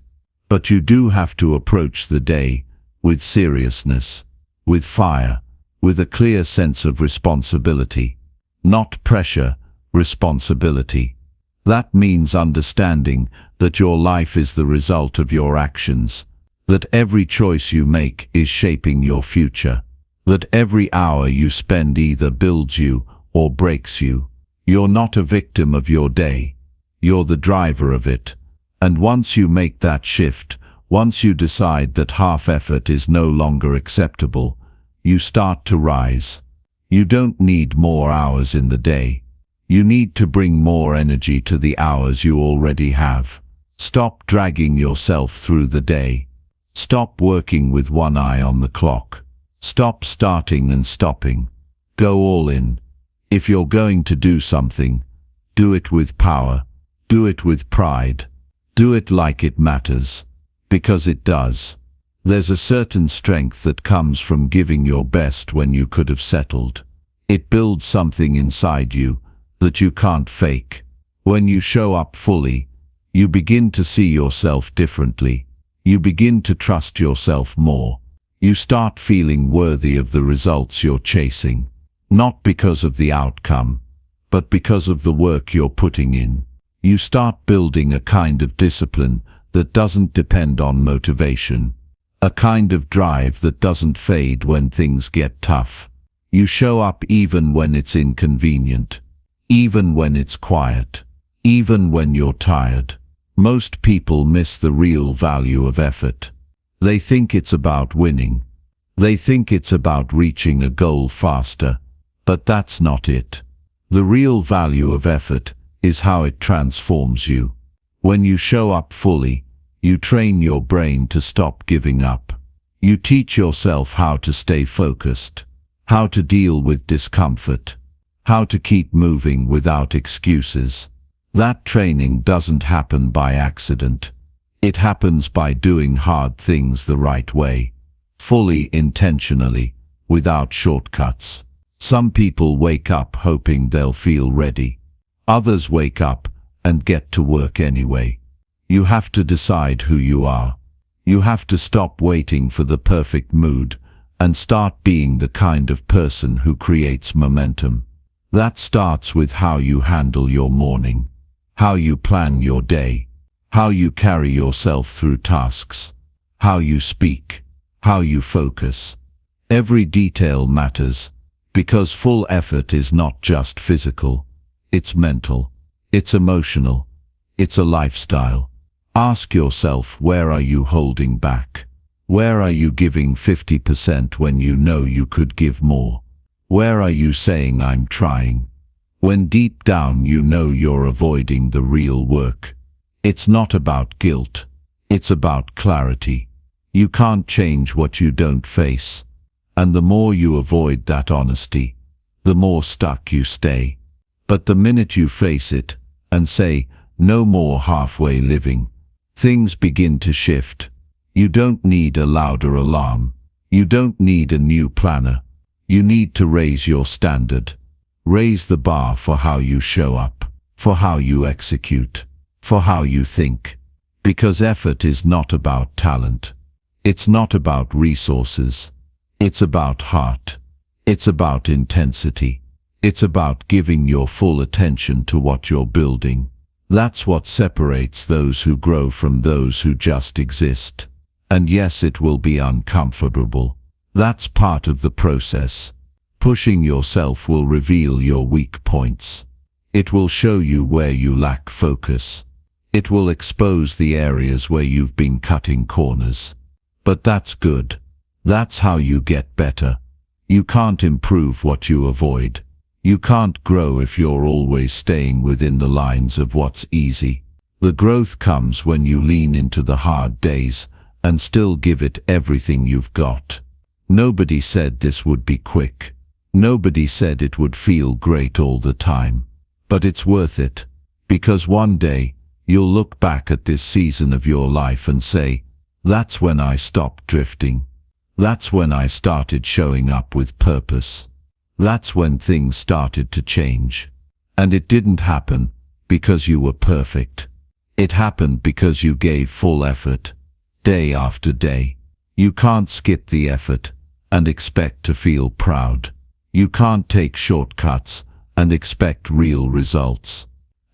But you do have to approach the day with seriousness, with fire, with a clear sense of responsibility. Not pressure, responsibility. That means understanding that your life is the result of your actions, that every choice you make is shaping your future, that every hour you spend either builds you or breaks you. You're not a victim of your day. You're the driver of it. And once you make that shift, once you decide that half effort is no longer acceptable, you start to rise. You don't need more hours in the day. You need to bring more energy to the hours you already have. Stop dragging yourself through the day. Stop working with one eye on the clock. Stop starting and stopping. Go all in. If you're going to do something, do it with power. Do it with pride. Do it like it matters. Because it does. There's a certain strength that comes from giving your best when you could have settled. It builds something inside you that you can't fake. When you show up fully, you begin to see yourself differently. You begin to trust yourself more. You start feeling worthy of the results you're chasing, not because of the outcome, but because of the work you're putting in. You start building a kind of discipline that doesn't depend on motivation, a kind of drive that doesn't fade when things get tough. You show up even when it's inconvenient, even when it's quiet, even when you're tired. Most people miss the real value of effort. They think it's about winning. They think it's about reaching a goal faster. But that's not it. The real value of effort is how it transforms you. When you show up fully, you train your brain to stop giving up. You teach yourself how to stay focused, how to deal with discomfort, how to keep moving without excuses. That training doesn't happen by accident. It happens by doing hard things the right way, fully intentionally, without shortcuts. Some people wake up hoping they'll feel ready. Others wake up and get to work anyway. You have to decide who you are. You have to stop waiting for the perfect mood and start being the kind of person who creates momentum. That starts with how you handle your morning, how you plan your day, how you carry yourself through tasks, how you speak, how you focus. Every detail matters, because full effort is not just physical, it's mental, it's emotional, it's a lifestyle. Ask yourself, where are you holding back? Where are you giving 50% when you know you could give more? Where are you saying I'm trying, when deep down you know you're avoiding the real work? It's not about guilt, it's about clarity. You can't change what you don't face. And the more you avoid that honesty, the more stuck you stay. But the minute you face it and say, no more halfway living, things begin to shift. You don't need a louder alarm. You don't need a new planner. You need to raise your standard. Raise the bar for how you show up, for how you execute, for how you think. Because effort is not about talent. It's not about resources. It's about heart. It's about intensity. It's about giving your full attention to what you're building. That's what separates those who grow from those who just exist. And yes, it will be uncomfortable. That's part of the process. Pushing yourself will reveal your weak points. It will show you where you lack focus. It will expose the areas where you've been cutting corners. But that's good. That's how you get better. You can't improve what you avoid. You can't grow if you're always staying within the lines of what's easy. The growth comes when you lean into the hard days and still give it everything you've got. Nobody said this would be quick. Nobody said it would feel great all the time. But it's worth it, because one day you'll look back at this season of your life and say, that's when I stopped drifting. That's when I started showing up with purpose. That's when things started to change. And it didn't happen because you were perfect. It happened because you gave full effort, day after day. You can't skip the effort and expect to feel proud. You can't take shortcuts and expect real results.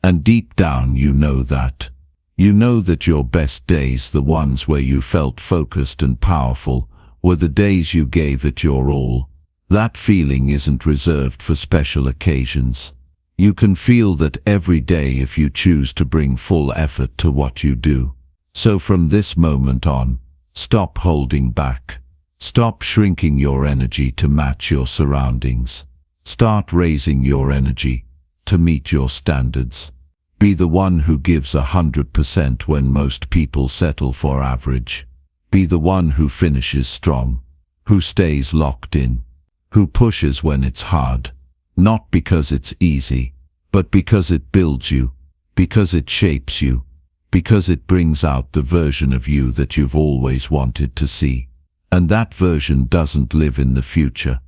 And deep down you know that. You know that your best days, the ones where you felt focused and powerful, were the days you gave it your all. That feeling isn't reserved for special occasions. You can feel that every day if you choose to bring full effort to what you do. So from this moment on, stop holding back. Stop shrinking your energy to match your surroundings. Start raising your energy to meet your standards. Be the one who gives 100% when most people settle for average. Be the one who finishes strong, who stays locked in, who pushes when it's hard. Not because it's easy, but because it builds you, because it shapes you, because it brings out the version of you that you've always wanted to see. And that version doesn't live in the future.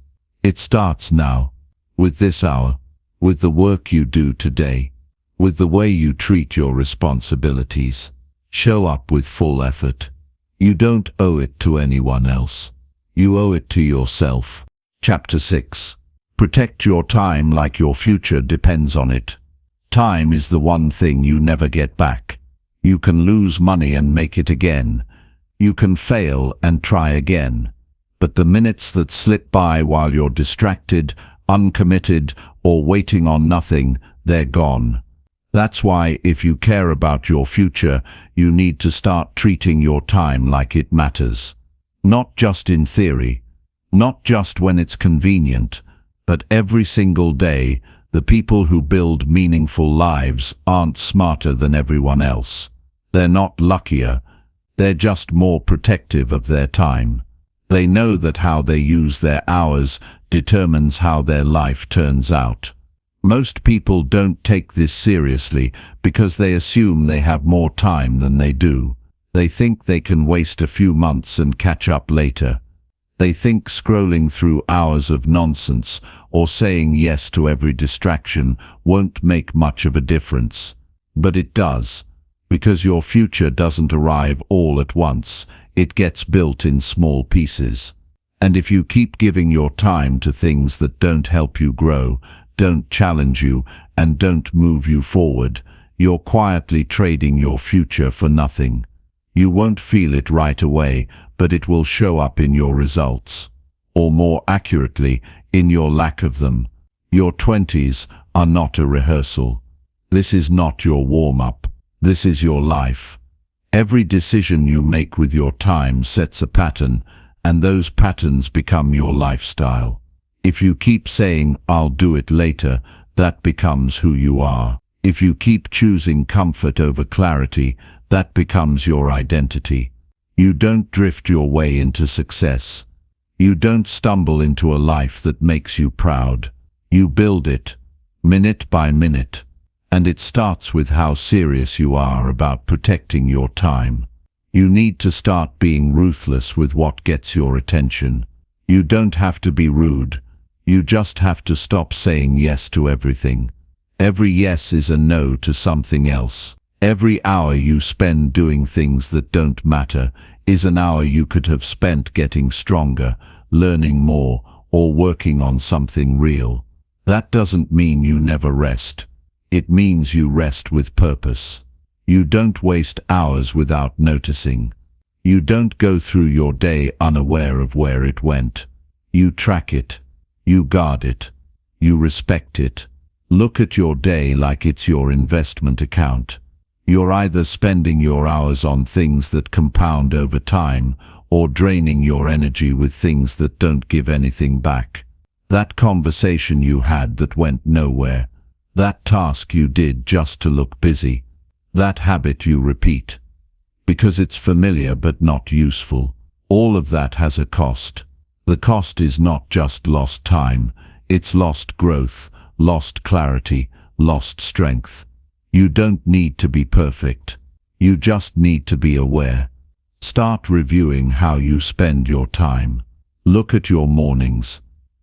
It starts now, with this hour, with the work you do today, with the way you treat your responsibilities. Show up with full effort. You don't owe it to anyone else. You owe it to yourself. Chapter 6. Protect your time like your future depends on it. Time is the one thing you never get back. You can lose money and make it again. You can fail and try again. But the minutes that slip by while you're distracted, uncommitted, or waiting on nothing, they're gone. That's why, if you care about your future, you need to start treating your time like it matters. Not just in theory, not just when it's convenient, but every single day. The people who build meaningful lives aren't smarter than everyone else. They're not luckier. They're just more protective of their time. They know that how they use their hours determines how their life turns out. Most people don't take this seriously because they assume they have more time than they do. They think they can waste a few months and catch up later. They think scrolling through hours of nonsense or saying yes to every distraction won't make much of a difference. But it does. Because your future doesn't arrive all at once, it gets built in small pieces. And if you keep giving your time to things that don't help you grow, don't challenge you, and don't move you forward, you're quietly trading your future for nothing. You won't feel it right away, but it will show up in your results. Or more accurately, in your lack of them. Your 20s are not a rehearsal. This is not your warm-up. This is your life. Every decision you make with your time sets a pattern, and those patterns become your lifestyle. If you keep saying, "I'll do it later," that becomes who you are. If you keep choosing comfort over clarity, that becomes your identity. You don't drift your way into success. You don't stumble into a life that makes you proud. You build it, minute by minute. And it starts with how serious you are about protecting your time. You need to start being ruthless with what gets your attention. You don't have to be rude. You just have to stop saying yes to everything. Every yes is a no to something else. Every hour you spend doing things that don't matter is an hour you could have spent getting stronger, learning more, or working on something real. That doesn't mean you never rest. It means you rest with purpose. You don't waste hours without noticing. You don't go through your day unaware of where it went. You track it. You guard it. You respect it. Look at your day like it's your investment account. You're either spending your hours on things that compound over time, or draining your energy with things that don't give anything back. That conversation you had that went nowhere. That task you did just to look busy. That habit you repeat because it's familiar but not useful. All of that has a cost. The cost is not just lost time, it's lost growth, lost clarity, lost strength. You don't need to be perfect. You just need to be aware. Start reviewing how you spend your time. Look at your mornings.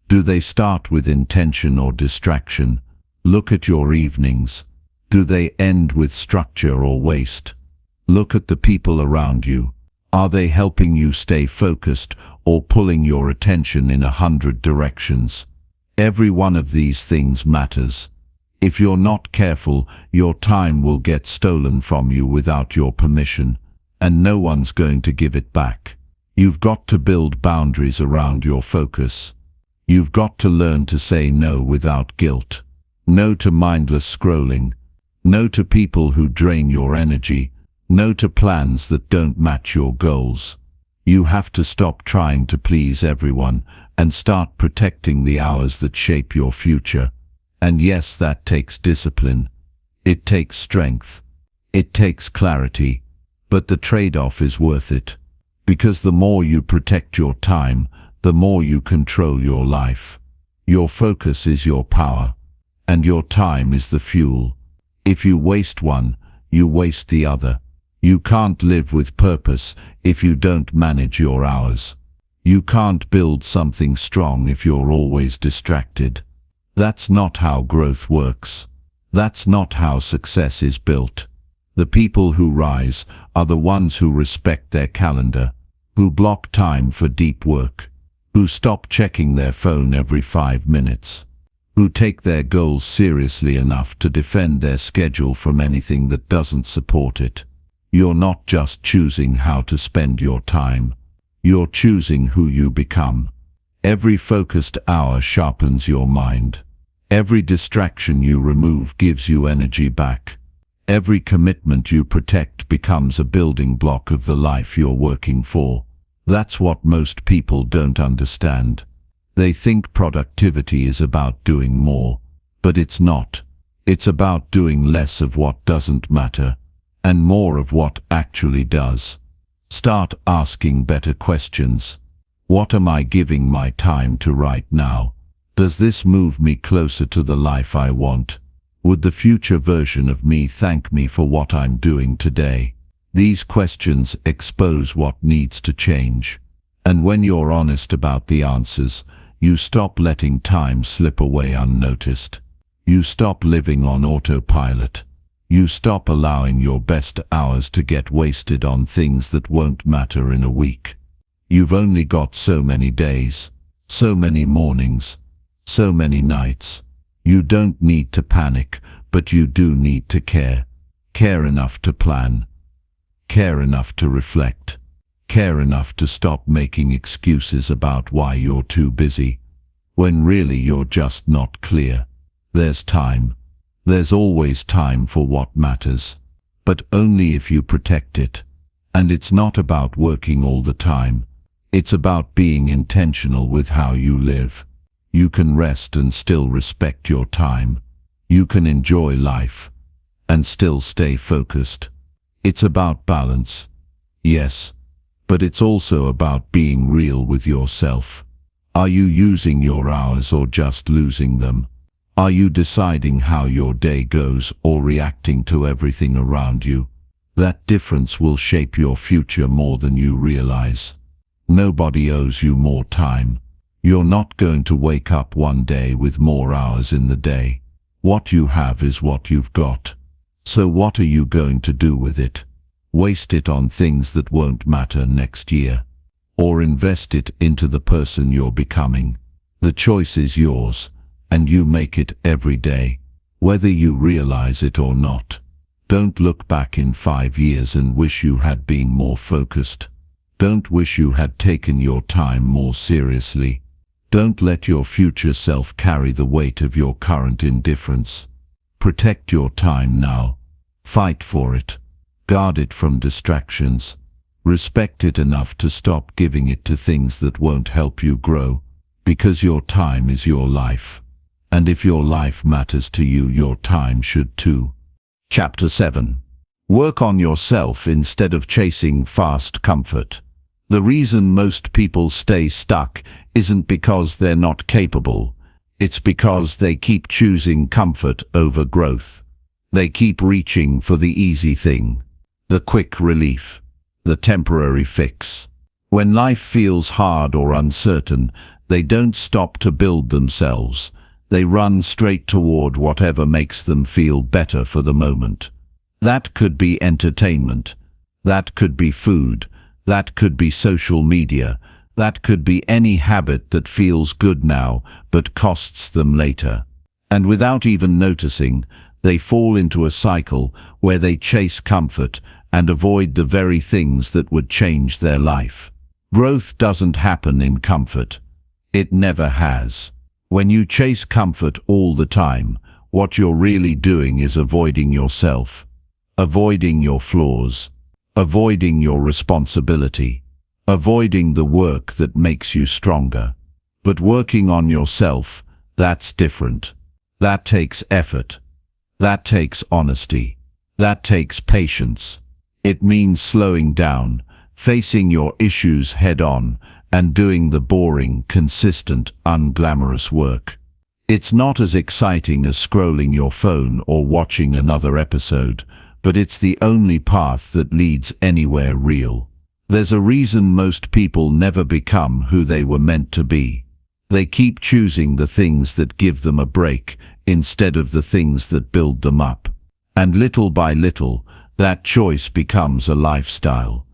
Do they start with intention or distraction? Look at your evenings. Do they end with structure or waste? Look at the people around you. Are they helping you stay focused or pulling your attention in 100 directions? Every one of these things matters. If you're not careful, your time will get stolen from you without your permission, and no one's going to give it back. You've got to build boundaries around your focus. You've got to learn to say no without guilt. No to mindless scrolling. No to people who drain your energy. No to plans that don't match your goals. You have to stop trying to please everyone and start protecting the hours that shape your future. And yes, that takes discipline. It takes strength. It takes clarity. But the trade-off is worth it. Because the more you protect your time, the more you control your life. Your focus is your power, and your time is the fuel. If you waste one, you waste the other. You can't live with purpose if you don't manage your hours. You can't build something strong if you're always distracted. That's not how growth works. That's not how success is built. The people who rise are the ones who respect their calendar, who block time for deep work, who stop checking their phone every 5 minutes, who take their goals seriously enough to defend their schedule from anything that doesn't support it. You're not just choosing how to spend your time. You're choosing who you become. Every focused hour sharpens your mind. Every distraction you remove gives you energy back. Every commitment you protect becomes a building block of the life you're working for. That's what most people don't understand. They think productivity is about doing more, but it's not. It's about doing less of what doesn't matter, and more of what actually does. Start asking better questions. What am I giving my time to right now? Does this move me closer to the life I want? Would the future version of me thank me for what I'm doing today? These questions expose what needs to change. And when you're honest about the answers, you stop letting time slip away unnoticed. You stop living on autopilot. You stop allowing your best hours to get wasted on things that won't matter in a week. You've only got so many days, so many mornings, so many nights. You don't need to panic, but you do need to care. Care enough to plan. Care enough to reflect. Care enough to stop making excuses about why you're too busy, when really you're just not clear. There's time. There's always time for what matters, but only if you protect it. And it's not about working all the time. It's about being intentional with how you live. You can rest and still respect your time. You can enjoy life and still stay focused. It's about balance, yes, but it's also about being real with yourself. Are you using your hours or just losing them? Are you deciding how your day goes or reacting to everything around you? That difference will shape your future more than you realize. Nobody owes you more time. You're not going to wake up one day with more hours in the day. What you have is what you've got. So what are you going to do with it? Waste it on things that won't matter next year, or invest it into the person you're becoming. The choice is yours, and you make it every day, whether you realize it or not. Don't look back in 5 years and wish you had been more focused. Don't wish you had taken your time more seriously. Don't let your future self carry the weight of your current indifference. Protect your time now. Fight for it. Guard it from distractions. Respect it enough to stop giving it to things that won't help you grow, because your time is your life. And if your life matters to you, your time should too. Chapter 7. Work on yourself instead of chasing fast comfort. The reason most people stay stuck isn't because they're not capable. It's because they keep choosing comfort over growth. They keep reaching for the easy thing, the quick relief, the temporary fix. When life feels hard or uncertain, they don't stop to build themselves. They run straight toward whatever makes them feel better for the moment. That could be entertainment. That could be food. That could be social media. That could be any habit that feels good now but costs them later. And without even noticing, they fall into a cycle where they chase comfort and avoid the very things that would change their life. Growth doesn't happen in comfort. It never has. When you chase comfort all the time, what you're really doing is avoiding yourself, avoiding your flaws, avoiding your responsibility, avoiding the work that makes you stronger. But working on yourself, that's different. That takes effort. That takes honesty. That takes patience. It means slowing down, facing your issues head-on, and doing the boring, consistent, unglamorous work. It's not as exciting as scrolling your phone or watching another episode, but it's the only path that leads anywhere real. There's a reason most people never become who they were meant to be. They keep choosing the things that give them a break instead of the things that build them up. And little by little, that choice becomes a lifestyle.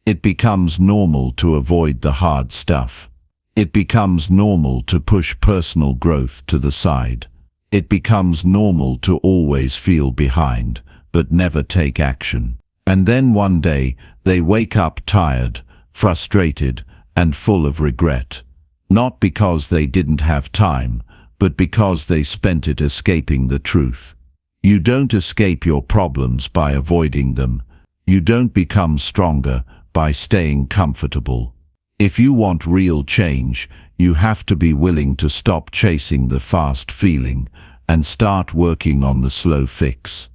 It becomes normal to avoid the hard stuff. It becomes normal to push personal growth to the side. It becomes normal to always feel behind, but never take action. And then one day, they wake up tired, frustrated, and full of regret. Not because they didn't have time, but because they spent it escaping the truth. You don't escape your problems by avoiding them. You don't become stronger by staying comfortable. If you want real change, you have to be willing to stop chasing the fast feeling and start working on the slow fix.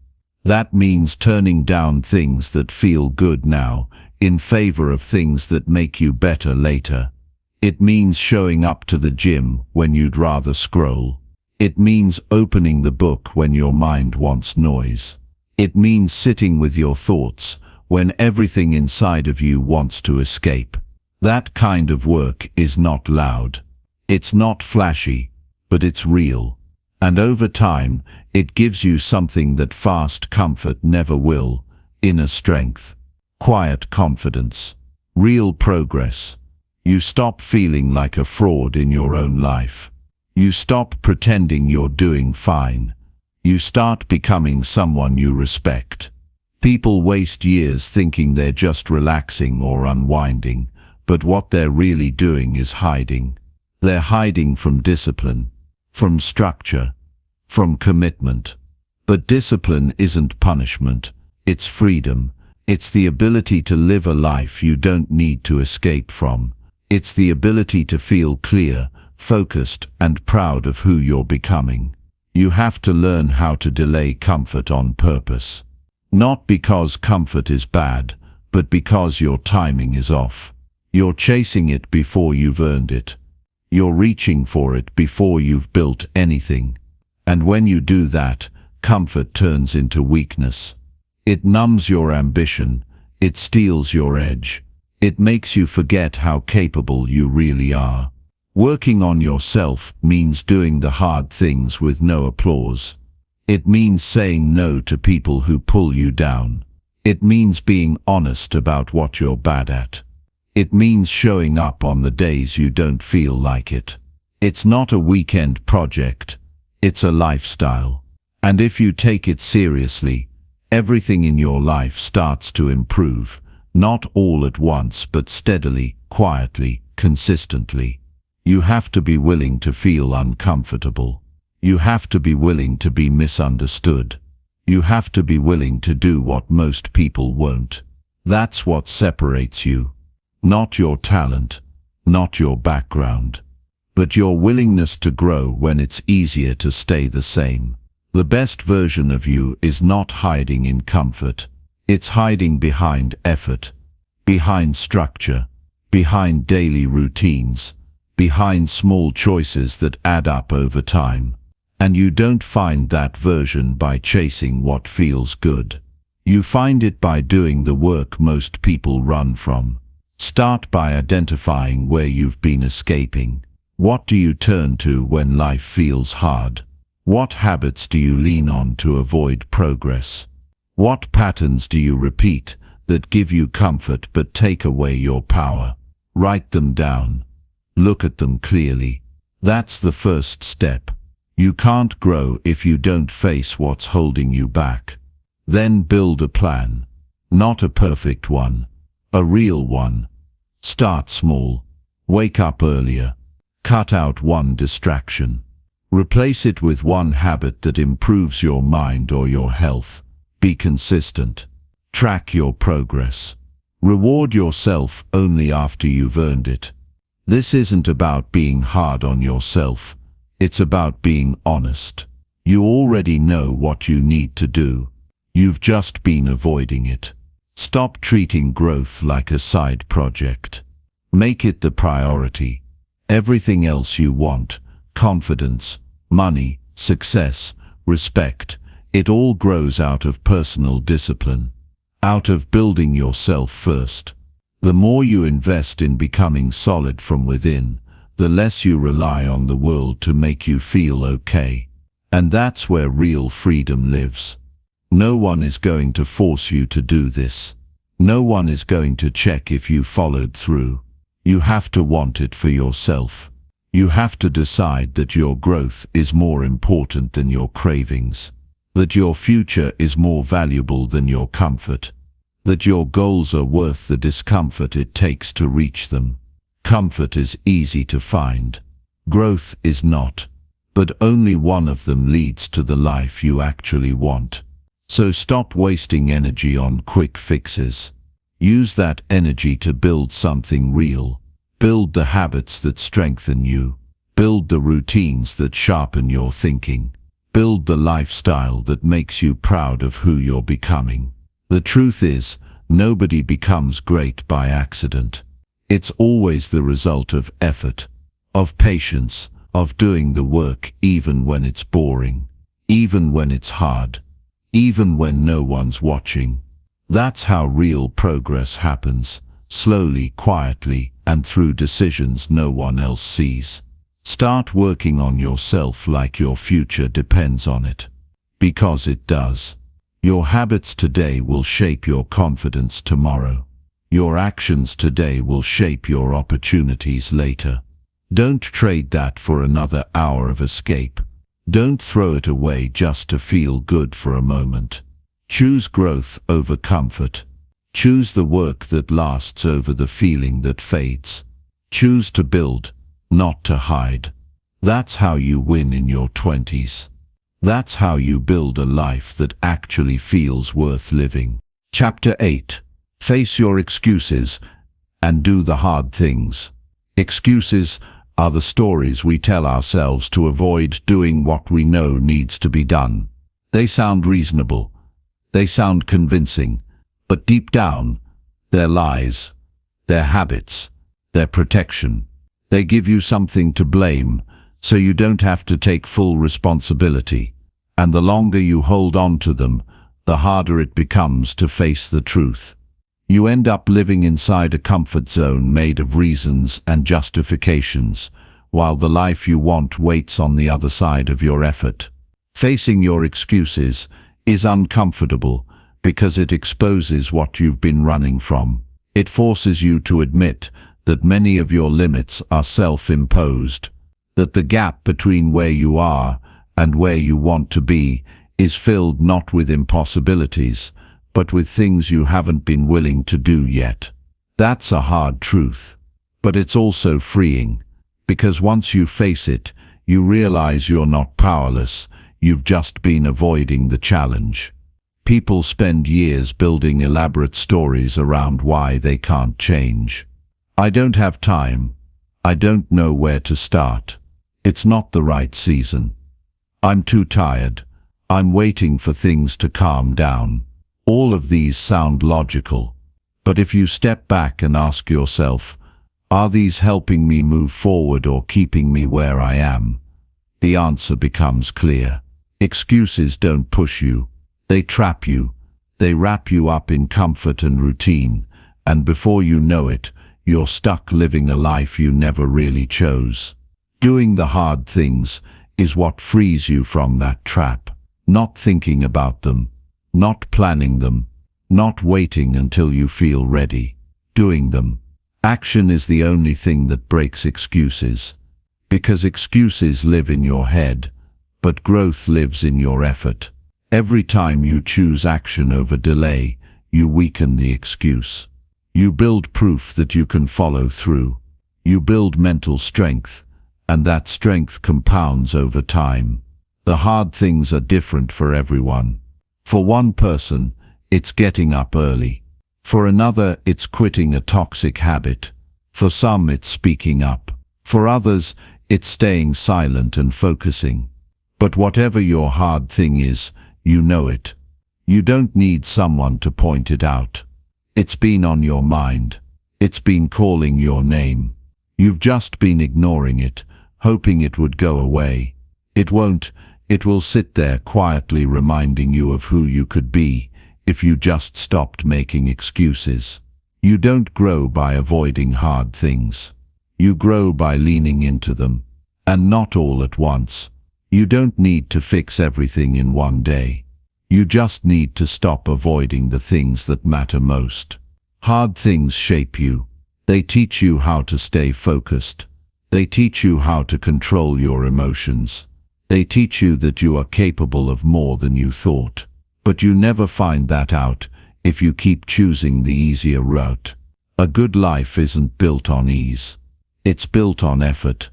That means turning down things that feel good now in favor of things that make you better later. It means showing up to the gym when you'd rather scroll. It means opening the book when your mind wants noise. It means sitting with your thoughts when everything inside of you wants to escape. That kind of work is not loud. It's not flashy, but it's real. And over time, it gives you something that fast comfort never will: inner strength, quiet confidence, real progress. You stop feeling like a fraud in your own life. You stop pretending you're doing fine. You start becoming someone you respect. People waste years thinking they're just relaxing or unwinding, but what they're really doing is hiding. They're hiding from discipline, from structure, from commitment. But discipline isn't punishment, it's freedom. It's the ability to live a life you don't need to escape from. It's the ability to feel clear, focused, and proud of who you're becoming. You have to learn how to delay comfort on purpose. Not because comfort is bad, but because your timing is off. You're chasing it before you've earned it. You're reaching for it before you've built anything. And when you do that, comfort turns into weakness. It numbs your ambition. It steals your edge. It makes you forget how capable you really are. Working on yourself means doing the hard things with no applause. It means saying no to people who pull you down. It means being honest about what you're bad at. It means showing up on the days you don't feel like it. It's not a weekend project. It's a lifestyle. And if you take it seriously, everything in your life starts to improve. Not all at once, but steadily, quietly, consistently. You have to be willing to feel uncomfortable. You have to be willing to be misunderstood. You have to be willing to do what most people won't. That's what separates you. Not your talent, not your background, but your willingness to grow when it's easier to stay the same. The best version of you is not hiding in comfort. It's hiding behind effort, behind structure, behind daily routines, behind small choices that add up over time. And you don't find that version by chasing what feels good. You find it by doing the work most people run from. Start by identifying where you've been escaping. What do you turn to when life feels hard? What habits do you lean on to avoid progress? What patterns do you repeat that give you comfort but take away your power? Write them down. Look at them clearly. That's the first step. You can't grow if you don't face what's holding you back. Then build a plan. Not a perfect one, a real one. Start small. Wake up earlier. Cut out one distraction. Replace it with one habit that improves your mind or your health. Be consistent. Track your progress. Reward yourself only after you've earned it. This isn't about being hard on yourself. It's about being honest. You already know what you need to do. You've just been avoiding it. Stop treating growth like a side project. Make it the priority. Everything else you want, confidence, money, success, respect, it all grows out of personal discipline, out of building yourself first. The more you invest in becoming solid from within, the less you rely on the world to make you feel okay. And that's where real freedom lives. No one is going to force you to do this. No one is going to check if you followed through. You have to want it for yourself. You have to decide that your growth is more important than your cravings, that your future is more valuable than your comfort, that your goals are worth the discomfort it takes to reach them. Comfort is easy to find. Growth is not. But only one of them leads to the life you actually want. So stop wasting energy on quick fixes. Use that energy to build something real. Build the habits that strengthen you. Build the routines that sharpen your thinking. Build the lifestyle that makes you proud of who you're becoming. The truth is, nobody becomes great by accident. It's always the result of effort, of patience, of doing the work even when it's boring, even when it's hard, even when no one's watching. That's how real progress happens, slowly, quietly, and through decisions no one else sees. Start working on yourself like your future depends on it. Because it does. Your habits today will shape your confidence tomorrow. Your actions today will shape your opportunities later. Don't trade that for another hour of escape. Don't throw it away just to feel good for a moment. Choose growth over comfort. Choose the work that lasts over the feeling that fades. Choose to build, not to hide. That's how you win in your 20s. That's how you build a life that actually feels worth living. Chapter 8. Face your excuses and do the hard things. Excuses are the stories we tell ourselves to avoid doing what we know needs to be done. They sound reasonable. They sound convincing. But deep down, they're lies. They're habits. They're protection. They give you something to blame, so you don't have to take full responsibility. And the longer you hold on to them, the harder it becomes to face the truth. You end up living inside a comfort zone made of reasons and justifications, while the life you want waits on the other side of your effort. Facing your excuses is uncomfortable because it exposes what you've been running from. It forces you to admit that many of your limits are self-imposed, that the gap between where you are and where you want to be is filled not with impossibilities, but with things you haven't been willing to do yet. That's a hard truth, but it's also freeing, because once you face it, you realize you're not powerless, you've just been avoiding the challenge. People spend years building elaborate stories around why they can't change. I don't have time. I don't know where to start. It's not the right season. I'm too tired. I'm waiting for things to calm down. All of these sound logical. But if you step back and ask yourself, are these helping me move forward or keeping me where I am? The answer becomes clear. Excuses don't push you. They trap you. They wrap you up in comfort and routine, and before you know it, you're stuck living a life you never really chose. Doing the hard things is what frees you from that trap. Not thinking about them, not planning them, not waiting until you feel ready. Doing them. Action is the only thing that breaks excuses. Because excuses live in your head, but growth lives in your effort. Every time you choose action over delay, you weaken the excuse. You build proof that you can follow through. You build mental strength, and that strength compounds over time. The hard things are different for everyone. For one person, it's getting up early. For another, it's quitting a toxic habit. For some, it's speaking up. For others, it's staying silent and focusing. But whatever your hard thing is, you know it. You don't need someone to point it out. It's been on your mind. It's been calling your name. You've just been ignoring it, hoping it would go away. It won't. It will sit there quietly reminding you of who you could be if you just stopped making excuses. You don't grow by avoiding hard things. You grow by leaning into them, and not all at once. You don't need to fix everything in one day. You just need to stop avoiding the things that matter most. Hard things shape you. They teach you how to stay focused. They teach you how to control your emotions. They teach you that you are capable of more than you thought. But you never find that out if you keep choosing the easier route. A good life isn't built on ease. It's built on effort.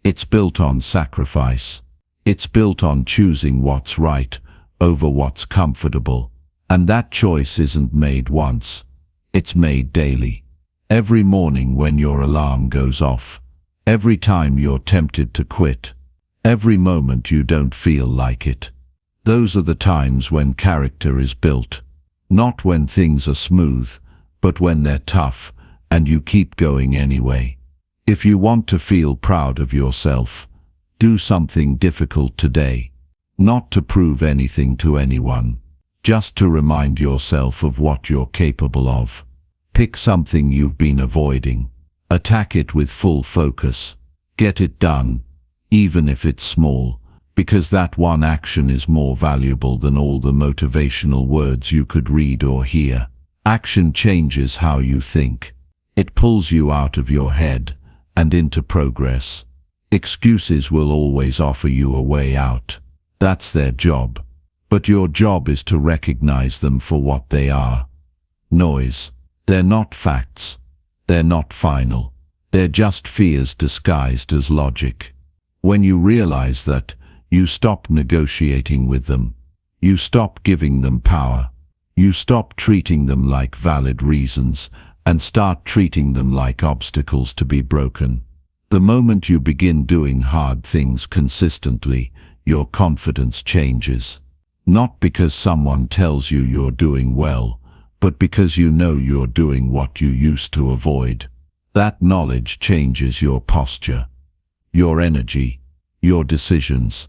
It's built on sacrifice. It's built on choosing what's right over what's comfortable. And that choice isn't made once. It's made daily. Every morning when your alarm goes off. Every time you're tempted to quit. Every moment you don't feel like it. Those are the times when character is built. Not when things are smooth, but when they're tough, and you keep going anyway. If you want to feel proud of yourself, do something difficult today. Not to prove anything to anyone, just to remind yourself of what you're capable of. Pick something you've been avoiding. Attack it with full focus. Get it done, even if it's small, because that one action is more valuable than all the motivational words you could read or hear. Action changes how you think. It pulls you out of your head and into progress. Excuses will always offer you a way out. That's their job. But your job is to recognize them for what they are. Noise. They're not facts. They're not final. They're just fears disguised as logic. When you realize that, you stop negotiating with them. You stop giving them power. You stop treating them like valid reasons and start treating them like obstacles to be broken. The moment you begin doing hard things consistently, your confidence changes. Not because someone tells you you're doing well, but because you know you're doing what you used to avoid. That knowledge changes your posture, your energy, your decisions.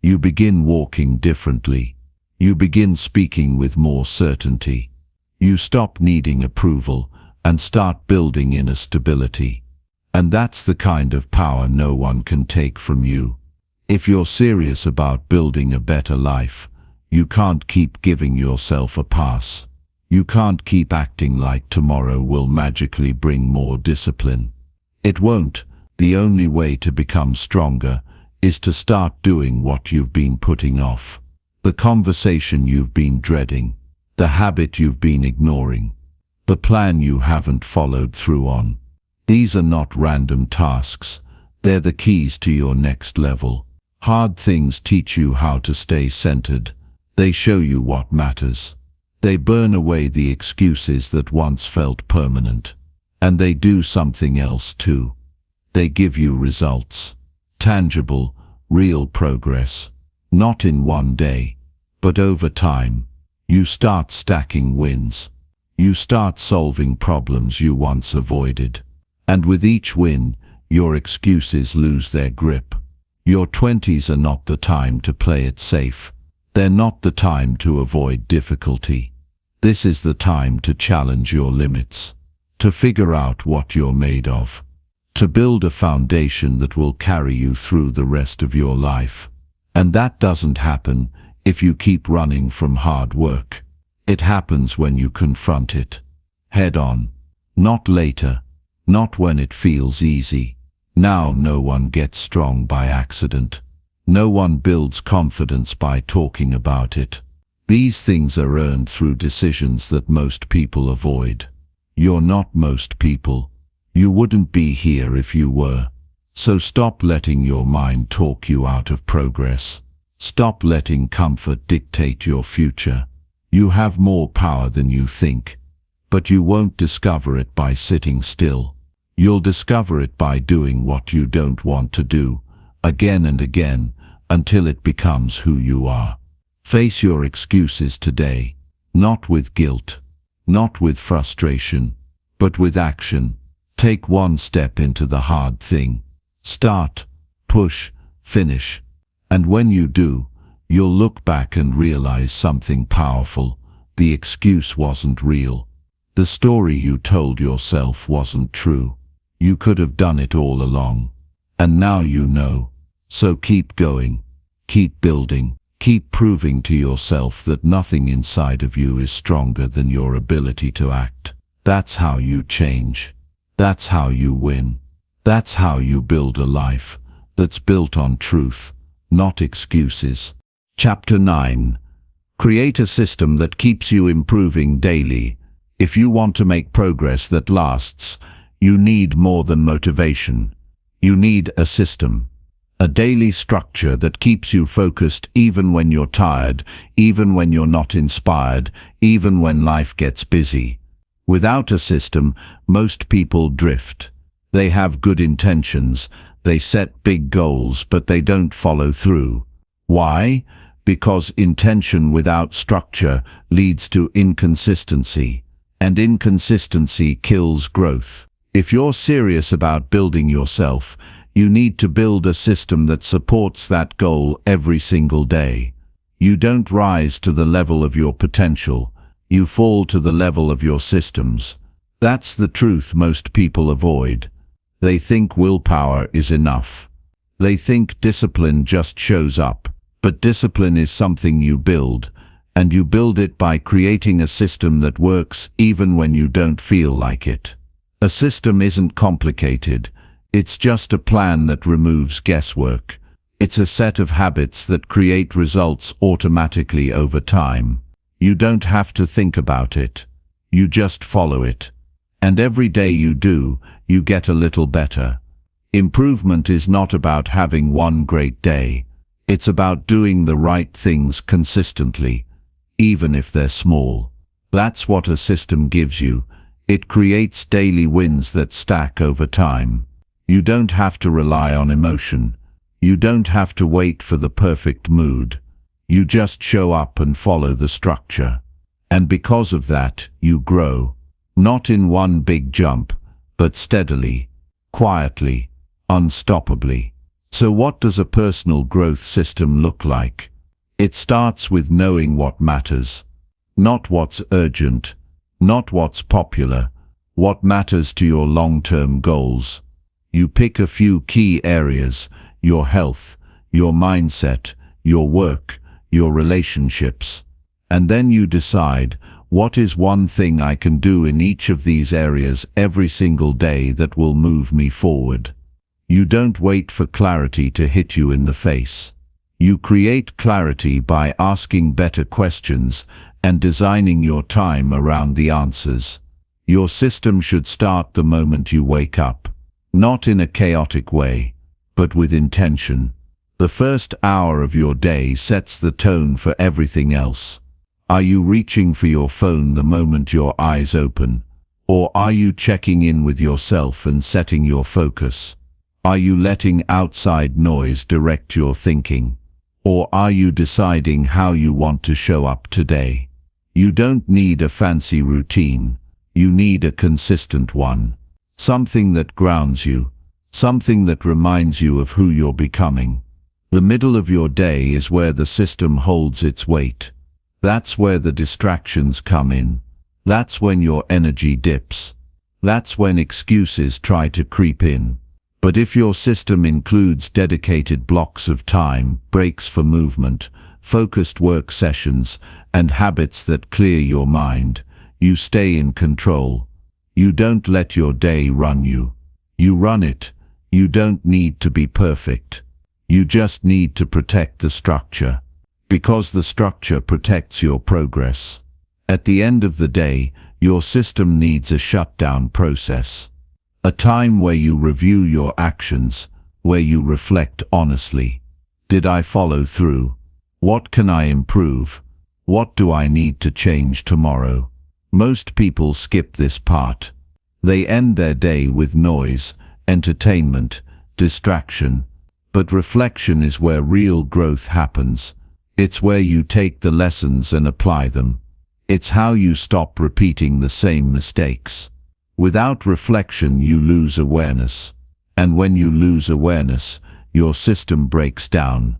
You begin walking differently. You begin speaking with more certainty. You stop needing approval and start building inner stability. And that's the kind of power no one can take from you. If you're serious about building a better life, you can't keep giving yourself a pass. You can't keep acting like tomorrow will magically bring more discipline. It won't. The only way to become stronger is to start doing what you've been putting off. The conversation you've been dreading, the habit you've been ignoring, the plan you haven't followed through on. These are not random tasks. They're the keys to your next level. Hard things teach you how to stay centered. They show you what matters. They burn away the excuses that once felt permanent. And they do something else too. They give you results. Tangible, real progress. Not in one day, but over time. You start stacking wins. You start solving problems you once avoided. And with each win, your excuses lose their grip. Your 20s are not the time to play it safe. They're not the time to avoid difficulty. This is the time to challenge your limits, to figure out what you're made of, to build a foundation that will carry you through the rest of your life. And that doesn't happen if you keep running from hard work. It happens when you confront it, head on, not later, not when it feels easy. Now no one gets strong by accident. No one builds confidence by talking about it. These things are earned through decisions that most people avoid. You're not most people. You wouldn't be here if you were. So stop letting your mind talk you out of progress. Stop letting comfort dictate your future. You have more power than you think, but you won't discover it by sitting still. You'll discover it by doing what you don't want to do, again and again, until it becomes who you are. Face your excuses today, not with guilt, not with frustration, but with action. Take one step into the hard thing. Start, push, finish. And when you do, you'll look back and realize something powerful. The excuse wasn't real. The story you told yourself wasn't true. You could have done it all along. And now you know. So keep going. Keep building. Keep proving to yourself that nothing inside of you is stronger than your ability to act. That's how you change. That's how you win. That's how you build a life that's built on truth, not excuses. Chapter 9. Create a system that keeps you improving daily. If you want to make progress that lasts, you need more than motivation. You need a system. A daily structure that keeps you focused even when you're tired, even when you're not inspired, even when life gets busy. Without a system, most people drift. They have good intentions, they set big goals, but they don't follow through. Why? Because intention without structure leads to inconsistency, and inconsistency kills growth. If you're serious about building yourself, you need to build a system that supports that goal every single day. You don't rise to the level of your potential, you fall to the level of your systems. That's the truth most people avoid. They think willpower is enough. They think discipline just shows up. But discipline is something you build, and you build it by creating a system that works even when you don't feel like it. A system isn't complicated. It's just a plan that removes guesswork. It's a set of habits that create results automatically over time. You don't have to think about it. You just follow it. And every day you do, you get a little better. Improvement is not about having one great day. It's about doing the right things consistently, even if they're small. That's what a system gives you. It creates daily wins that stack over time. You don't have to rely on emotion. You don't have to wait for the perfect mood. You just show up and follow the structure. And because of that, you grow. Not in one big jump, but steadily, quietly, unstoppably. So what does a personal growth system look like? It starts with knowing what matters. Not what's urgent, not what's popular, what matters to your long-term goals. You pick a few key areas: your health, your mindset, your work, your relationships. And then you decide, what is one thing I can do in each of these areas every single day that will move me forward? You don't wait for clarity to hit you in the face. You create clarity by asking better questions and designing your time around the answers. Your system should start the moment you wake up, not in a chaotic way, but with intention. The first hour of your day sets the tone for everything else. Are you reaching for your phone the moment your eyes open? Or are you checking in with yourself and setting your focus? Are you letting outside noise direct your thinking? Or are you deciding how you want to show up today? You don't need a fancy routine. You need a consistent one. Something that grounds you. Something that reminds you of who you're becoming. The middle of your day is where the system holds its weight. That's where the distractions come in. That's when your energy dips. That's when excuses try to creep in. But if your system includes dedicated blocks of time, breaks for movement, focused work sessions, and habits that clear your mind, you stay in control. You don't let your day run you. You run it. You don't need to be perfect. You just need to protect the structure. Because the structure protects your progress. At the end of the day, your system needs a shutdown process. A time where you review your actions, where you reflect honestly. Did I follow through? What can I improve? What do I need to change tomorrow? Most people skip this part. They end their day with noise, entertainment, distraction. But reflection is where real growth happens. It's where you take the lessons and apply them. It's how you stop repeating the same mistakes. Without reflection, you lose awareness. And when you lose awareness, your system breaks down.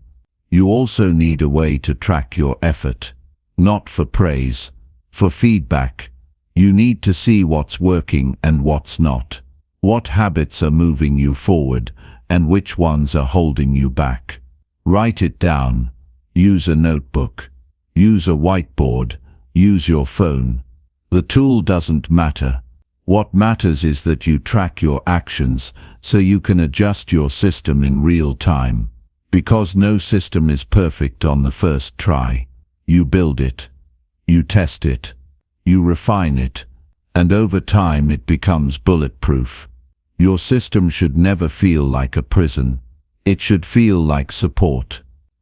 You also need a way to track your effort. Not for praise, for feedback. You need to see what's working and what's not. What habits are moving you forward and which ones are holding you back. Write it down. Use a notebook. Use a whiteboard. Use your phone. The tool doesn't matter. What matters is that you track your actions so you can adjust your system in real time. Because no system is perfect on the first try. You build it. You test it. You refine it. And over time it becomes bulletproof. Your system should never feel like a prison. It should feel like support.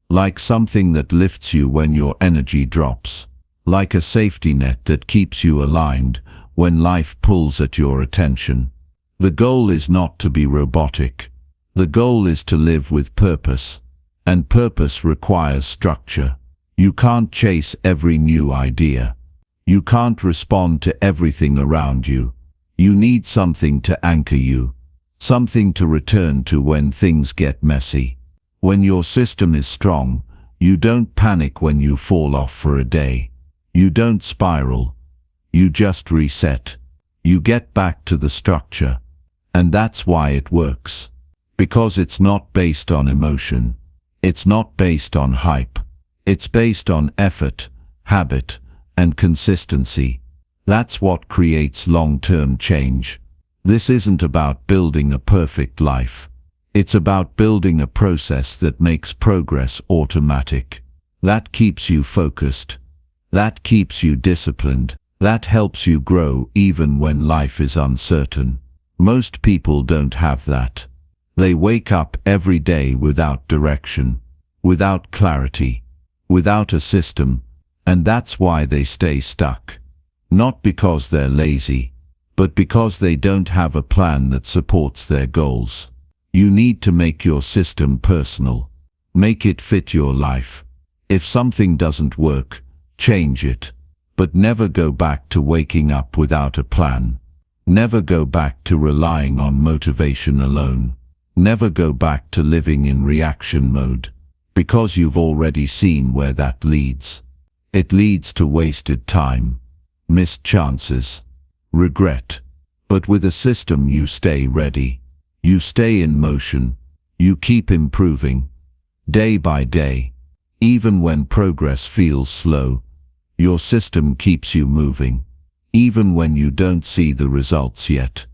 Like something that lifts you when your energy drops. Like a safety net that keeps you aligned when life pulls at your attention. The goal is not to be robotic. The goal is to live with purpose. And purpose requires structure. You can't chase every new idea. You can't respond to everything around you. You need something to anchor you. Something to return to when things get messy. When your system is strong, you don't panic when you fall off for a day. You don't spiral. You just reset. You get back to the structure. And that's why it works. Because it's not based on emotion. It's not based on hype. It's based on effort, habit, and consistency. That's what creates long-term change. This isn't about building a perfect life. It's about building a process that makes progress automatic. That keeps you focused. That keeps you disciplined. That helps you grow even when life is uncertain. Most people don't have that. They wake up every day without direction, without clarity, without a system, and that's why they stay stuck. Not because they're lazy, but because they don't have a plan that supports their goals. You need to make your system personal. Make it fit your life. If something doesn't work, change it. But never go back to waking up without a plan. Never go back to relying on motivation alone. Never go back to living in reaction mode. Because you've already seen where that leads. It leads to wasted time, missed chances, regret. But with a system you stay ready. You stay in motion. You keep improving. Day by day. Even when progress feels slow. Your system keeps you moving. Even when you don't see the results yet.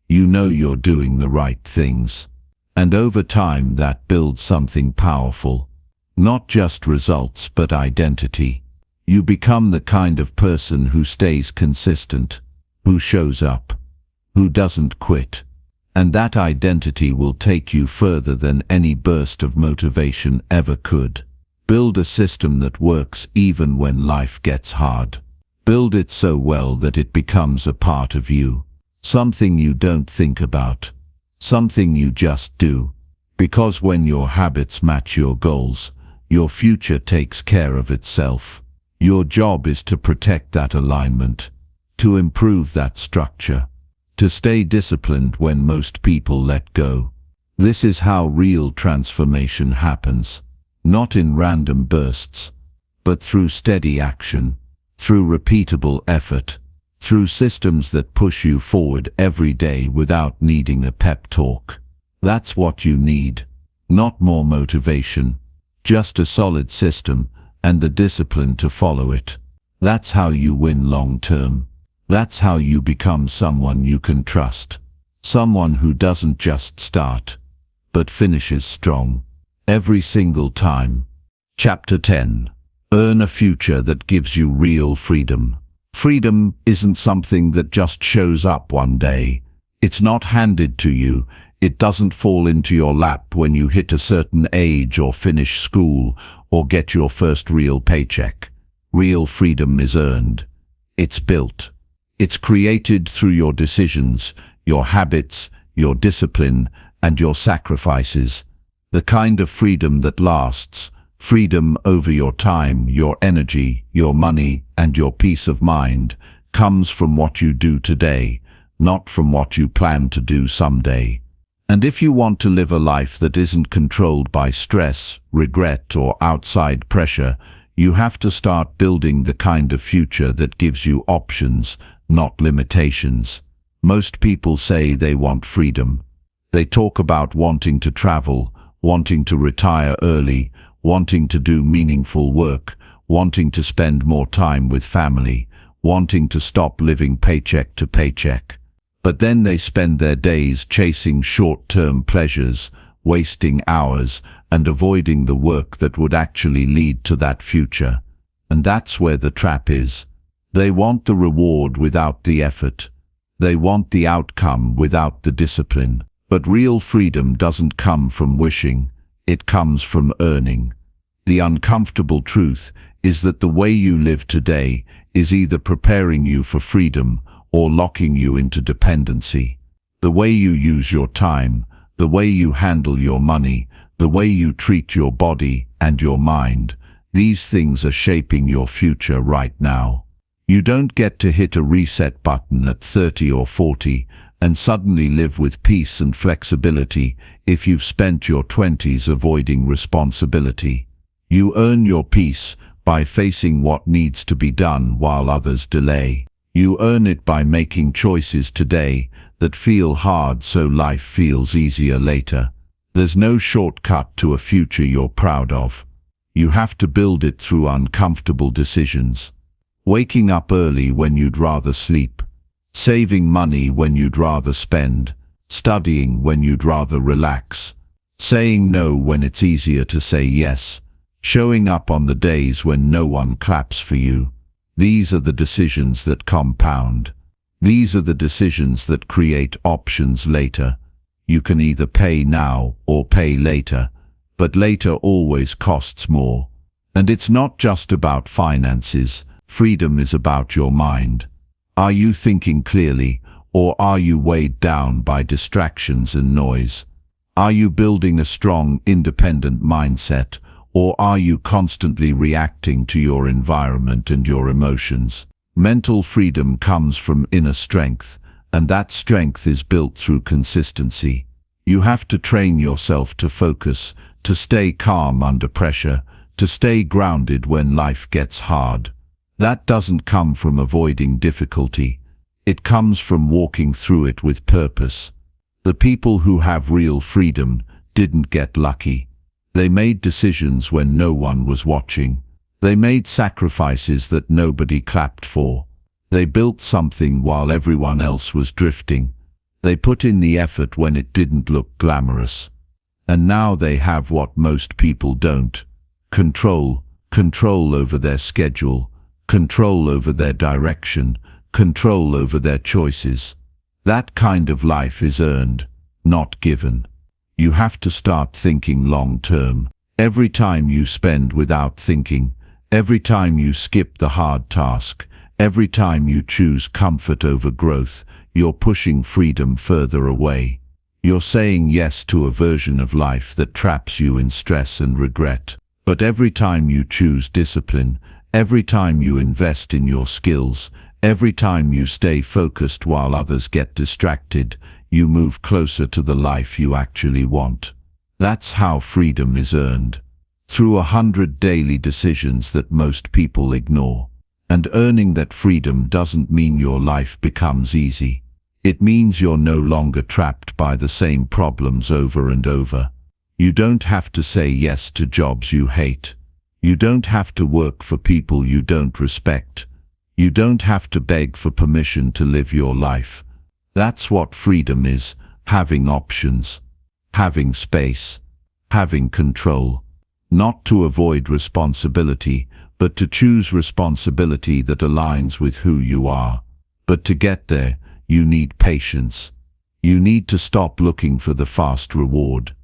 You know you're doing the right things. And over time that builds something powerful. Not just results but identity. You become the kind of person who stays consistent, who shows up, who doesn't quit. And that identity will take you further than any burst of motivation ever could. Build a system that works even when life gets hard. Build it so well that it becomes a part of you. Something you don't think about. Something you just do. Because when your habits match your goals, your future takes care of itself. Your job is to protect that alignment, to improve that structure, to stay disciplined when most people let go. This is how real transformation happens, not in random bursts, but through steady action, through repeatable effort, through systems that push you forward every day without needing a pep talk. That's what you need, not more motivation, just a solid system and the discipline to follow it. That's how you win long term. That's how you become someone you can trust. Someone who doesn't just start, but finishes strong, every single time. Chapter 10. Earn a future that gives you real freedom. Freedom isn't something that just shows up one day. It's not handed to you. It doesn't fall into your lap when you hit a certain age or finish school or get your first real paycheck. Real freedom is earned. It's built. It's created through your decisions, your habits, your discipline, and your sacrifices. The kind of freedom that lasts. Freedom over your time, your energy, your money, and your peace of mind comes from what you do today, not from what you plan to do someday. And if you want to live a life that isn't controlled by stress, regret, or outside pressure, you have to start building the kind of future that gives you options, not limitations. Most people say they want freedom. They talk about wanting to travel, wanting to retire early, wanting to do meaningful work, wanting to spend more time with family, wanting to stop living paycheck to paycheck. But then they spend their days chasing short-term pleasures, wasting hours, and avoiding the work that would actually lead to that future. And that's where the trap is. They want the reward without the effort. They want the outcome without the discipline. But real freedom doesn't come from wishing. It comes from earning. The uncomfortable truth is that the way you live today is either preparing you for freedom or locking you into dependency. The way you use your time, the way you handle your money, the way you treat your body and your mind, these things are shaping your future right now. You don't get to hit a reset button at 30 or 40 and suddenly live with peace and flexibility if you've spent your 20s avoiding responsibility. You earn your peace by facing what needs to be done while others delay. You earn it by making choices today that feel hard so life feels easier later. There's no shortcut to a future you're proud of. You have to build it through uncomfortable decisions. Waking up early when you'd rather sleep. Saving money when you'd rather spend. Studying when you'd rather relax. Saying no when it's easier to say yes. Showing up on the days when no one claps for you. These are the decisions that compound. These are the decisions that create options later. You can either pay now or pay later, but later always costs more. And it's not just about finances. Freedom is about your mind. Are you thinking clearly, or are you weighed down by distractions and noise? Are you building a strong, independent mindset, or are you constantly reacting to your environment and your emotions? Mental freedom comes from inner strength, and that strength is built through consistency. You have to train yourself to focus, to stay calm under pressure, to stay grounded when life gets hard. That doesn't come from avoiding difficulty. It comes from walking through it with purpose. The people who have real freedom didn't get lucky. They made decisions when no one was watching. They made sacrifices that nobody clapped for. They built something while everyone else was drifting. They put in the effort when it didn't look glamorous. And now they have what most people don't. Control over their schedule, control over their direction, control over their choices. That kind of life is earned. not given. You have to start thinking long term. Every time you spend without thinking, every time you skip the hard task, every time you choose comfort over growth, you're pushing freedom further away. You're saying yes to a version of life that traps you in stress and regret. But every time you choose discipline, every time you invest in your skills, every time you stay focused while others get distracted, you move closer to the life you actually want. That's how freedom is earned. Through 100 daily decisions that most people ignore. And earning that freedom doesn't mean your life becomes easy. It means you're no longer trapped by the same problems over and over. You don't have to say yes to jobs you hate. You don't have to work for people you don't respect. You don't have to beg for permission to live your life. That's what freedom is, having options, having space, having control. Not to avoid responsibility, but to choose responsibility that aligns with who you are. But to get there, you need patience. You need to stop looking for the fast reward.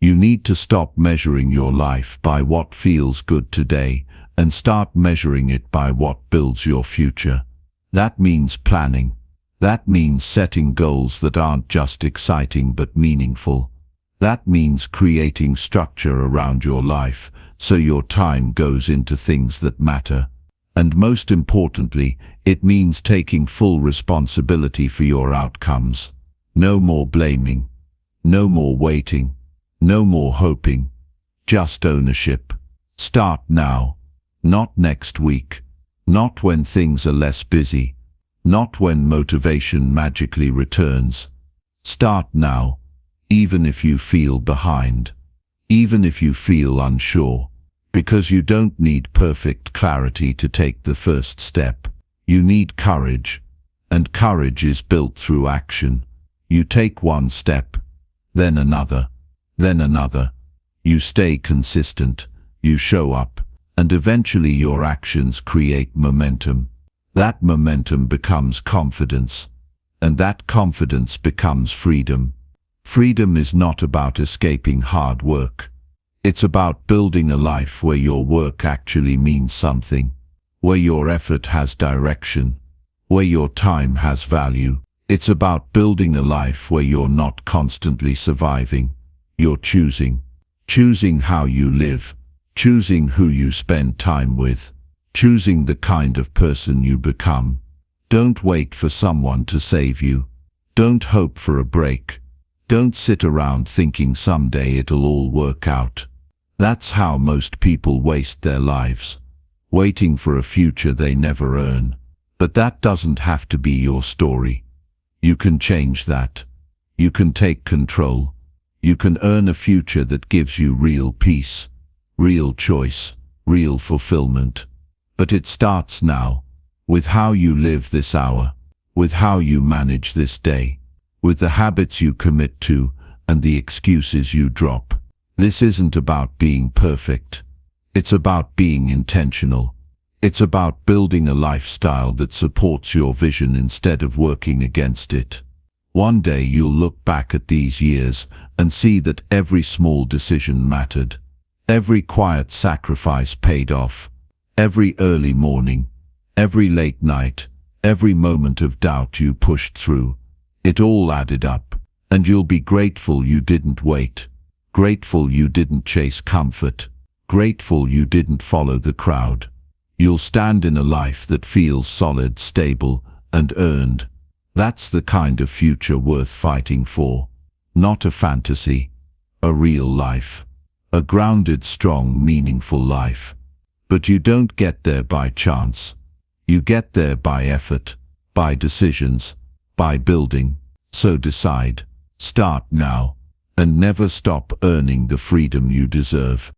You need to stop measuring your life by what feels good today and start measuring it by what builds your future. That means planning. That means setting goals that aren't just exciting but meaningful. That means creating structure around your life so your time goes into things that matter. And most importantly, it means taking full responsibility for your outcomes. No more blaming. No more waiting. No more hoping. Just ownership. Start now. Not next week. Not when things are less busy. Not when motivation magically returns. Start now, even if you feel behind. Even if you feel unsure. Because you don't need perfect clarity to take the first step. You need courage. And courage is built through action. You take one step, then another, then another. You stay consistent. You show up. And eventually your actions create momentum. That momentum becomes confidence. And that confidence becomes freedom. Freedom is not about escaping hard work. It's about building a life where your work actually means something, where your effort has direction, where your time has value. It's about building a life where you're not constantly surviving. You're choosing. Choosing how you live. Choosing who you spend time with. Choosing the kind of person you become. Don't wait for someone to save you. Don't hope for a break. Don't sit around thinking someday it'll all work out. That's how most people waste their lives, waiting for a future they never earn. But that doesn't have to be your story. You can change that. You can take control. You can earn a future that gives you real peace, real choice, real fulfillment. But it starts now, with how you live this hour, with how you manage this day, with the habits you commit to and the excuses you drop. This isn't about being perfect. It's about being intentional. It's about building a lifestyle that supports your vision instead of working against it. One day you'll look back at these years and see that every small decision mattered. Every quiet sacrifice paid off. Every early morning, every late night, every moment of doubt you pushed through. It all added up, and you'll be grateful you didn't wait. Grateful you didn't chase comfort. Grateful you didn't follow the crowd. You'll stand in a life that feels solid, stable, and earned. That's the kind of future worth fighting for. Not a fantasy. A real life. A grounded, strong, meaningful life. But you don't get there by chance. You get there by effort, by decisions, by building. So decide. Start now. And never stop earning the freedom you deserve.